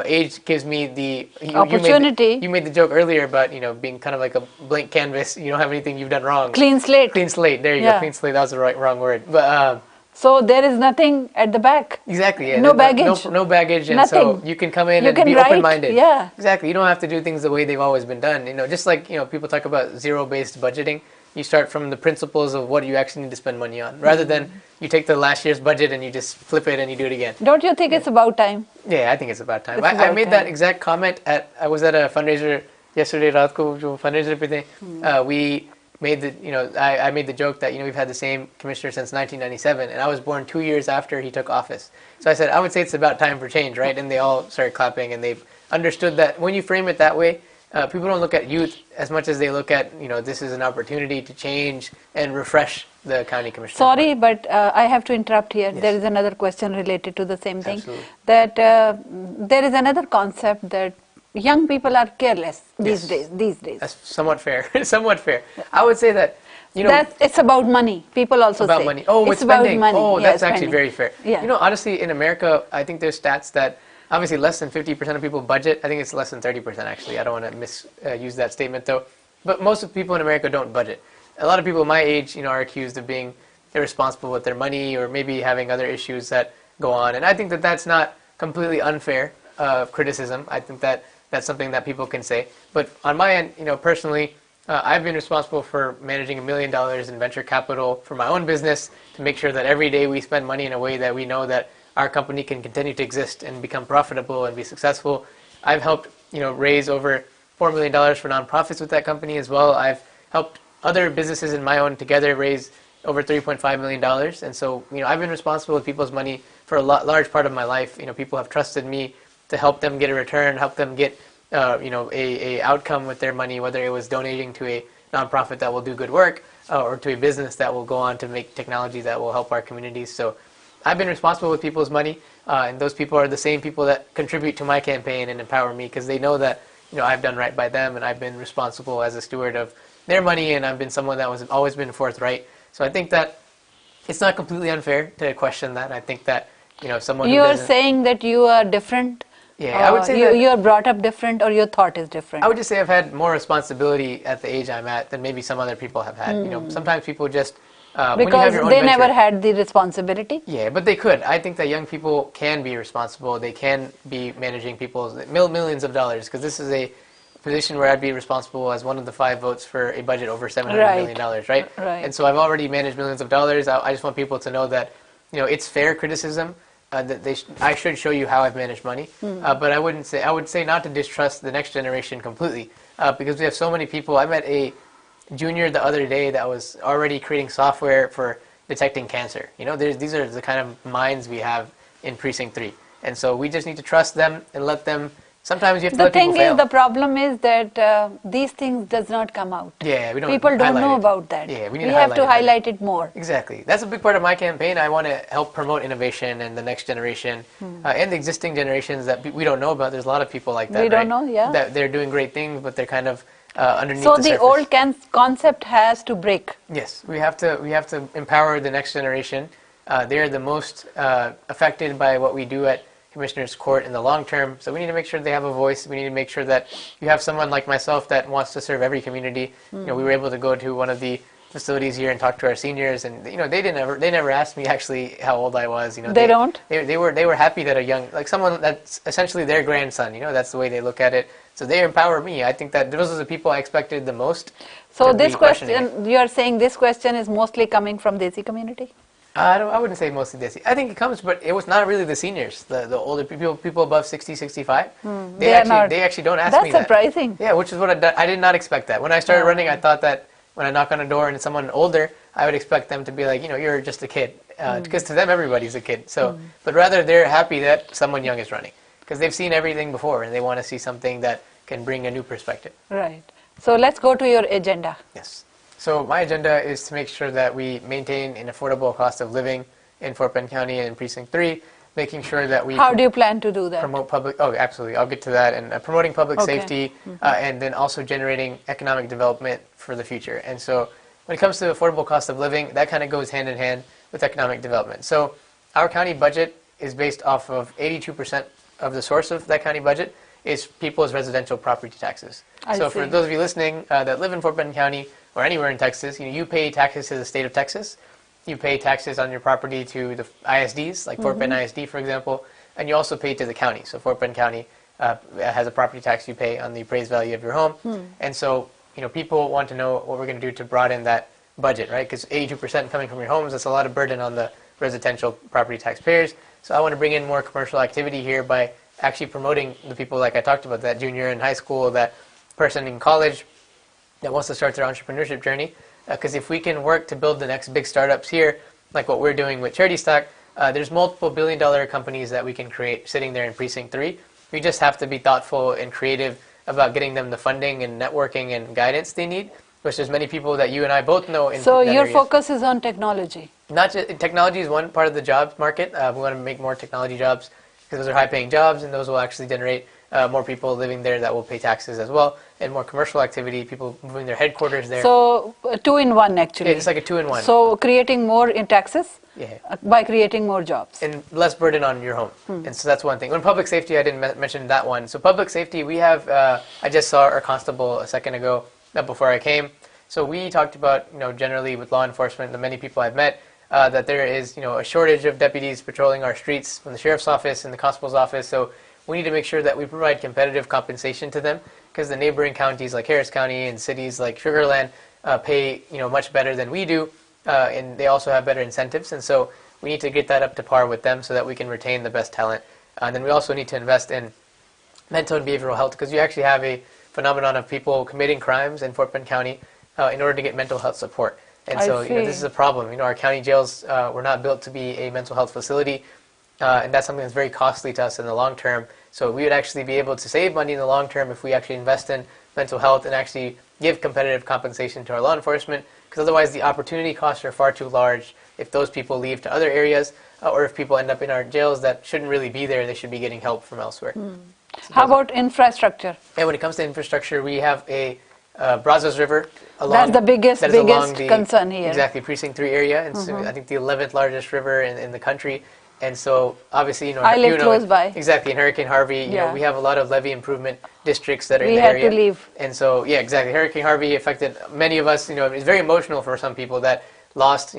Age gives me the Opportunity. You made the joke earlier about being kind of like a blank canvas. You don't have anything you've done wrong. Clean slate. Clean slate. There you Yeah. go. Clean slate. That was the wrong word. But So there is nothing at the back. exactly. Yeah. No baggage. No baggage, and Nothing. so you can come in You and can be write, open-minded. yeah. Exactly. You don't have to do things the way they've always been done. Just like people talk about zero-based budgeting. You start from the principles of what you actually need to spend money on, rather than you take the last year's budget and you just flip it and you do it again. Don't you think it's about time? Yeah, I think it's about time. It's I about made time. that exact comment I was at a fundraiser yesterday, रात को जो fundraiser पे थे, we made I made the joke that we've had the same commissioner since 1997, and I was born 2 years after he took office. So I said I would say it's about time for change, right? And they all started clapping, and they've understood that when you frame it that way, people don't look at youth as much as they look at this is an opportunity to change and refresh the county commissioner. Sorry, but I have to interrupt here. Yes. There is another question related to the same thing. Absolutely. That there is another concept that young people are careless these Yes. days. That's somewhat fair. Somewhat fair. I would say that That it's about money. People also about say money. Oh, it's with spending. about money. Oh, Yeah, that's actually spending. very fair. Yeah. Honestly, in America, I think there's stats that obviously less than 50% of people budget. I think it's less than 30% actually. I don't want to misuse that statement though. But most of the people in America don't budget. A lot of people my age, are accused of being irresponsible with their money or maybe having other issues that go on. And I think that that's not completely unfair criticism. I think that that's something that people can say. But on my end, personally, I've been responsible for managing $1 million in venture capital for my own business to make sure that every day we spend money in a way that we know that our company can continue to exist and become profitable and be successful. I've helped, raise over $4 million for nonprofits with that company as well. I've helped other businesses in my own together raise over $3.5 million. And so, I've been responsible with people's money for a large part of my life. People have trusted me to help them get a return, help them get, a outcome with their money, whether it was donating to a nonprofit that will do good work or to a business that will go on to make technology that will help our communities. So I've been responsible with people's money, and those people are the same people that contribute to my campaign and empower me because they know that I've done right by them and I've been responsible as a steward of their money, and I've been someone that was always been forthright. So I think that it's not completely unfair to question that. I think that someone You who are doesn't, saying that you are different. Yeah, I would say that you are brought up different, or your thought is different. I would just say I've had more responsibility at the age I'm at than maybe some other people have had. Sometimes people just when you have because your own they venture, never had the responsibility. Yeah, but they could. I think that young people can be responsible. They can be managing people's millions of dollars because this is position where I'd be responsible as one of the 5 votes for a budget over $700 Right. million, right? Right. And so I've already managed millions of dollars. I just want people to know that, it's fair criticism. That I should show you how I've managed money, but I would say not to distrust the next generation completely, because we have so many people. I met a junior the other day that was already creating software for detecting cancer. These are the kind of minds we have in Precinct 3, and so we just need to trust them and let them. Sometimes you have to The let people thing fail. is, the problem is that these things does not come out. Yeah, we don't. People don't highlight know it. about that. Yeah, we need we to have to highlight highlight it more. Exactly. That's a big part of my campaign. I want to help promote innovation and the next generation and the existing generations that we don't know about. There's a lot of people like that. We don't right? know, yeah. That they're doing great things, but they're kind of underneath So the the surface. old concept has to break. Yes, we have to empower the next generation. They're the most affected by what we do at Commissioner's Court in the long term. So we need to make sure they have a voice. We need to make sure that you have someone like myself that wants to serve every community. We were able to go to one of the facilities here and talk to our seniors, and they never asked me actually how old I was. They don't? They were happy that a young, like someone that's essentially their grandson. That's the way they look at it. So they empower me. I think that those are the people I expected the most. So to this be questioning it. question, you are saying this question is mostly coming from Desi community? I wouldn't say mostly Desi. I think it comes, but it was not really the seniors, the older people above 60, 65. They actually don't ask me that. That's surprising. Yeah, which is what I did not expect that. When I started running, I thought that when I knock on a door and it's someone older, I would expect them to be like, you're just a kid. Because to them, everybody's a kid. So, but rather they're happy that someone young is running. Because they've seen everything before and they want to see something that can bring a new perspective. Right. So let's go to your agenda. Yes. So my agenda is to make sure that we maintain an affordable cost of living in Fort Bend County and in Precinct 3, making sure that we How do you plan to do that? promote absolutely, I'll get to that, and promoting public Okay. safety, and then also generating economic development for the future. And so when it comes to affordable cost of living, that kind of goes hand in hand with economic development. So our county budget is based off of 82% of the source of that county budget is people's residential property taxes. So for those of you listening that live in Fort Bend County or anywhere in Texas, you pay taxes to the state of Texas. You pay taxes on your property to the ISDs, like Fort Bend ISD, for example, and you also pay to the county. So Fort Bend County has a property tax you pay on the appraised value of your home. And so, people want to know what we're going to do to broaden that budget, right? Because 82% coming from your homes, that's a lot of burden on the residential property taxpayers. So I want to bring in more commercial activity here by actually promoting the people like I talked about, that junior in high school, that person in college that wants to start their entrepreneurship journey. Because if we can work to build the next big startups here, like what we're doing with Charity Stock, there's multiple billion-dollar companies that we can create sitting there in Precinct 3. We just have to be thoughtful and creative about getting them the funding and networking and guidance they need, which there's many people that you and I both know in So that your area. focus is on technology? Not just technology is one part of the jobs market. We want to make more technology jobs because those are high-paying jobs, and those will actually generate more people living there that will pay taxes as well, and more commercial activity, people moving their headquarters there. So 2 in 1 actually. Yeah, it's like a 2-in-1. So creating more in taxes Yeah. by creating more jobs. And less burden on your home. And so that's one thing. When public safety, I didn't mention that one. So public safety, we have, I just saw our constable a second ago, before I came. So we talked about, generally with law enforcement, the many people I've met, that there is, a shortage of deputies patrolling our streets from the sheriff's office and the constable's office. So we need to make sure that we provide competitive compensation to them, because the neighboring counties like Harris County and cities like Sugar Land pay, much better than we do. And they also have better incentives, and so we need to get that up to par with them so that we can retain the best talent. And then we also need to invest in mental and behavioral health, because you actually have a phenomenon of people committing crimes in Fort Bend County in order to get mental health support. And so this is a problem. Our county jails were not built to be a mental health facility, and that's something that's very costly to us in the long term. So we would actually be able to save money in the long term if we actually invest in mental health and actually give competitive compensation to our law enforcement, because otherwise the opportunity costs are far too large if those people leave to other areas, or if people end up in our jails that shouldn't really be there, they should be getting help from elsewhere. So how about infrastructure? And when it comes to infrastructure, we have a Brazos River along. That's the biggest concern here. Exactly, Precinct 3 area. And so I think the 11th largest river in the country. And so obviously, I live close by. Exactly, in Hurricane Harvey, we have a lot of levee improvement districts that are in the area. We had to leave. And so, yeah, exactly. Hurricane Harvey affected many of us. It's very emotional for some people that lost,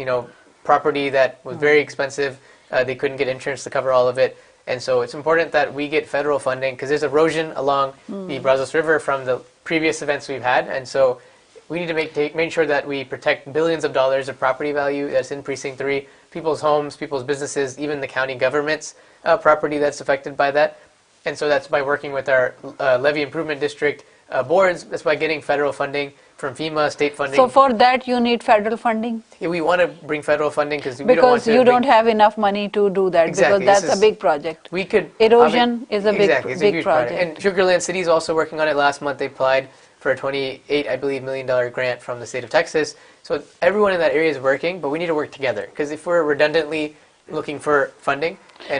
property that was very expensive. They couldn't get insurance to cover all of it. And so it's important that we get federal funding, because there's erosion along the Brazos River from the previous events we've had. And so we need to make sure that we protect billions of dollars of property value that's in Precinct 3, people's homes, people's businesses, even the county government's property that's affected by that. And so that's by working with our levy improvement district boards. That's by getting federal funding from FEMA, state funding. So for that you need federal funding? Yeah, we want to bring federal funding because you don't have enough money to do that. Exactly. Because that's a big project. We could erosion is a exactly, it's a big huge project. And Sugarland City is also working on it. Last month they applied for a $28, I believe, $million grant from the state of Texas. So everyone in that area is working, but we need to work together because if we're redundantly looking for funding,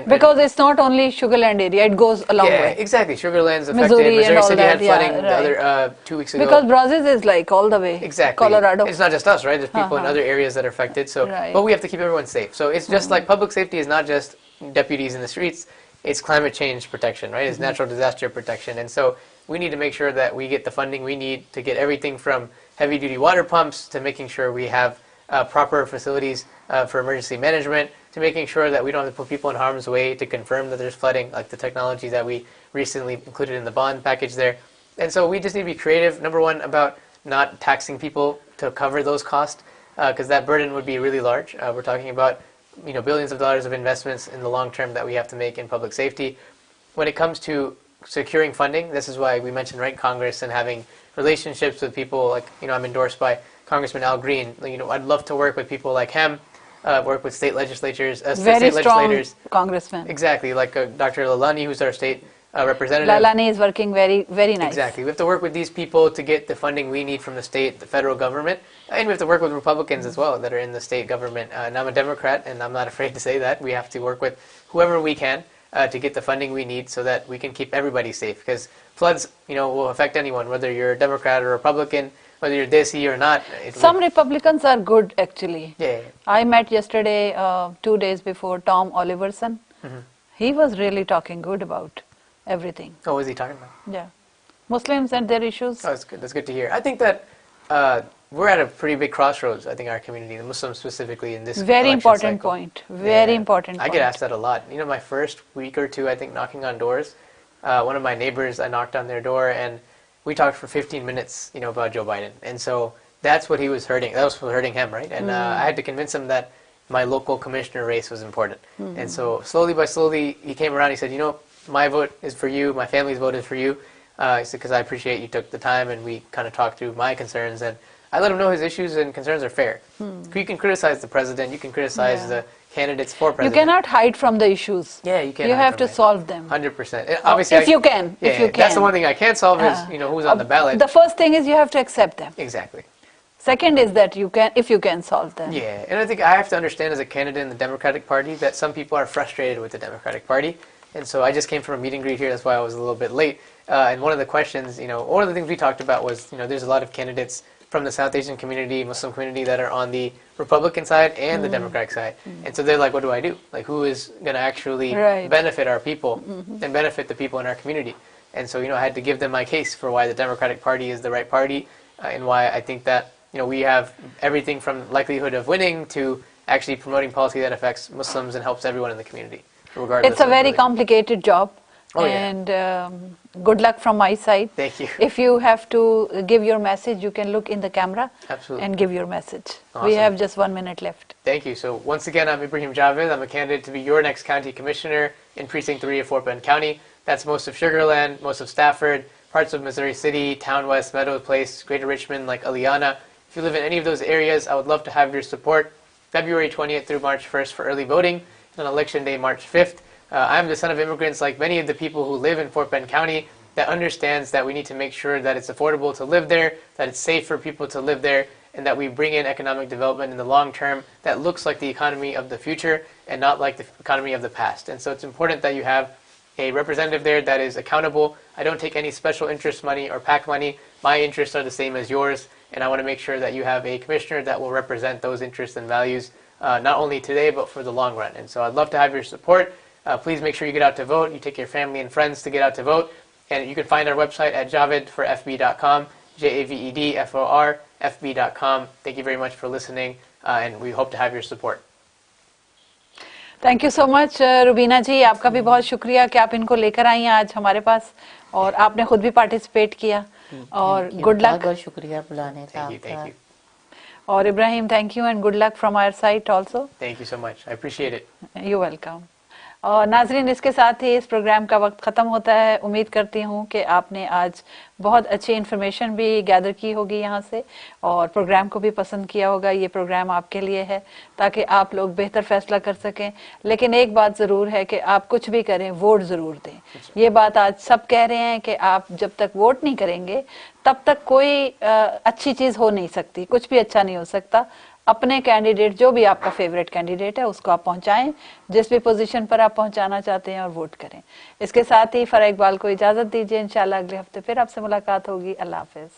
because it's not only Sugarland area, it goes a long way. Yeah, exactly. Sugarland's affected. Missouri and all City that, had flooding yeah, the other 2 weeks ago. Because Brazos is like all the way. Exactly. Colorado. It's not just us, right? There's people in other areas that are affected. So, but we have to keep everyone safe. So it's just like public safety is not just deputies in the streets. It's climate change protection, right? It's natural disaster protection. And so we need to make sure that we get the funding we need to get everything from heavy-duty water pumps to making sure we have proper facilities for emergency management, to making sure that we don't have to put people in harm's way to confirm that there's flooding, like the technology that we recently included in the bond package there. And so we just need to be creative, number one, about not taxing people to cover those costs, because that burden would be really large. We're talking about billions of dollars of investments in the long term that we have to make in public safety. When it comes to securing funding, this is why we mentioned Congress and having relationships with people like, I'm endorsed by Congressman Al Green. I'd love to work with people like him, work with state legislators, very state strong legislators. Congressman. Exactly, like Dr. Lalani, who's our state representative. Lalani is working very, very nice. Exactly. We have to work with these people to get the funding we need from the state, the federal government, and we have to work with Republicans as well that are in the state government. And I'm a Democrat, and I'm not afraid to say that. We have to work with whoever we can to get the funding we need so that we can keep everybody safe. Because floods, will affect anyone, whether you're a Democrat or Republican, whether you're Desi or not. Some Republicans are good, actually. Yeah. I met yesterday, 2 days before, Tom Oliverson. He was really talking good about everything. Oh, what was he talking about? Yeah. Muslims and their issues. Oh, that's good. That's good to hear. I think that we're at a pretty big crossroads, I think, our community, the Muslims specifically, in this very important cycle. point. Very important point. I get asked that a lot. My first week or two, I think, knocking on doors, one of my neighbors, I knocked on their door, and we talked for 15 minutes, about Joe Biden. And so that's what he was hurting. That was what hurting him, right? And I had to convince him that my local commissioner race was important. And so slowly by slowly, he came around. He said, my vote is for you. My family's vote is for you. He said, because I appreciate you took the time, and we kind of talked through my concerns. And I let him know his issues and concerns are fair. You can criticize the president. You can criticize the candidates for president. You cannot hide from the issues. Yeah, you can't. You have to solve them. 100%. Obviously, if you can. Yeah, if you can. That's the one thing I can't solve is who's on the ballot. The first thing is you have to accept them. Exactly. Second is that if you can solve them. Yeah, and I think I have to understand as a candidate in the Democratic Party that some people are frustrated with the Democratic Party. And so I just came from a meet and greet here. That's why I was a little bit late. And one of the questions, one of the things we talked about was, there's a lot of candidates from the South Asian community, Muslim community that are on the Republican side and the Democratic side. And so they're like, what do I do? Like, who is going to actually benefit our people and benefit the people in our community? And so, I had to give them my case for why the Democratic Party is the right party and why I think that, we have everything from likelihood of winning to actually promoting policy that affects Muslims and helps everyone in the community, regardless. It's a very complicated job. Oh, and good luck from my side. Thank you. If you have to give your message, you can look in the camera. Absolutely. And give your message. Awesome. We have just 1 minute left. Thank you. So once again, I'm Ibrahim Javed. I'm a candidate to be your next county commissioner in Precinct 3 of Fort Bend County. That's most of Sugar Land, most of Stafford, parts of Missouri City, Town West, Meadows Place, Greater Richmond, like Aliana. If you live in any of those areas, I would love to have your support. February 20th through March 1st for early voting, and on Election Day, March 5th. I'm the son of immigrants, like many of the people who live in Fort Bend County, that understands that we need to make sure that it's affordable to live there, that it's safe for people to live there, and that we bring in economic development in the long term that looks like the economy of the future and not like the economy of the past. And so it's important that you have a representative there that is accountable. I don't take any special interest money or PAC money. My interests are the same as yours, and I want to make sure that you have a commissioner that will represent those interests and values, not only today, but for the long run. And so I'd love to have your support. Please make sure you get out to vote. You take your family and friends to get out to vote. And you can find our website at javedforfb.com, JAVEDFOR, FB.com. Thank you very much for listening, and we hope to have your support. Thank you so much Rubina ji, आपका भी बहुत शुक्रिया कि आप इनको लेकर आई हैं आज हमारे पास, और आपने खुद भी पार्टिसिपेट किया, और गुड बहुत लक। बहुत शुक्रिया बुलाने का Thank you, thank आपका। you. और Ibrahim, thank you and good luck from our side also. Thank you so much. I appreciate it. You welcome. और नाजरीन, इसके साथ ही इस प्रोग्राम का वक्त ख़त्म होता है। उम्मीद करती हूँ कि आपने आज बहुत अच्छी इन्फॉर्मेशन भी गैदर की होगी यहाँ से, और प्रोग्राम को भी पसंद किया होगा। ये प्रोग्राम आपके लिए है ताकि आप लोग बेहतर फैसला कर सकें। लेकिन एक बात ज़रूर है कि आप कुछ भी करें, वोट ज़रूर दें। ये बात आज सब कह रहे हैं कि आप जब तक वोट नहीं करेंगे तब तक कोई अच्छी चीज़ हो नहीं सकती, कुछ भी अच्छा नहीं हो सकता। अपने कैंडिडेट, जो भी आपका फेवरेट कैंडिडेट है, उसको आप पहुंचाएं जिस भी पोजीशन पर आप पहुंचाना चाहते हैं, और वोट करें। इसके साथ ही फराह इकबाल को इजाजत दीजिए। इंशाल्लाह अगले हफ्ते फिर आपसे मुलाकात होगी। अल्लाह हाफिज।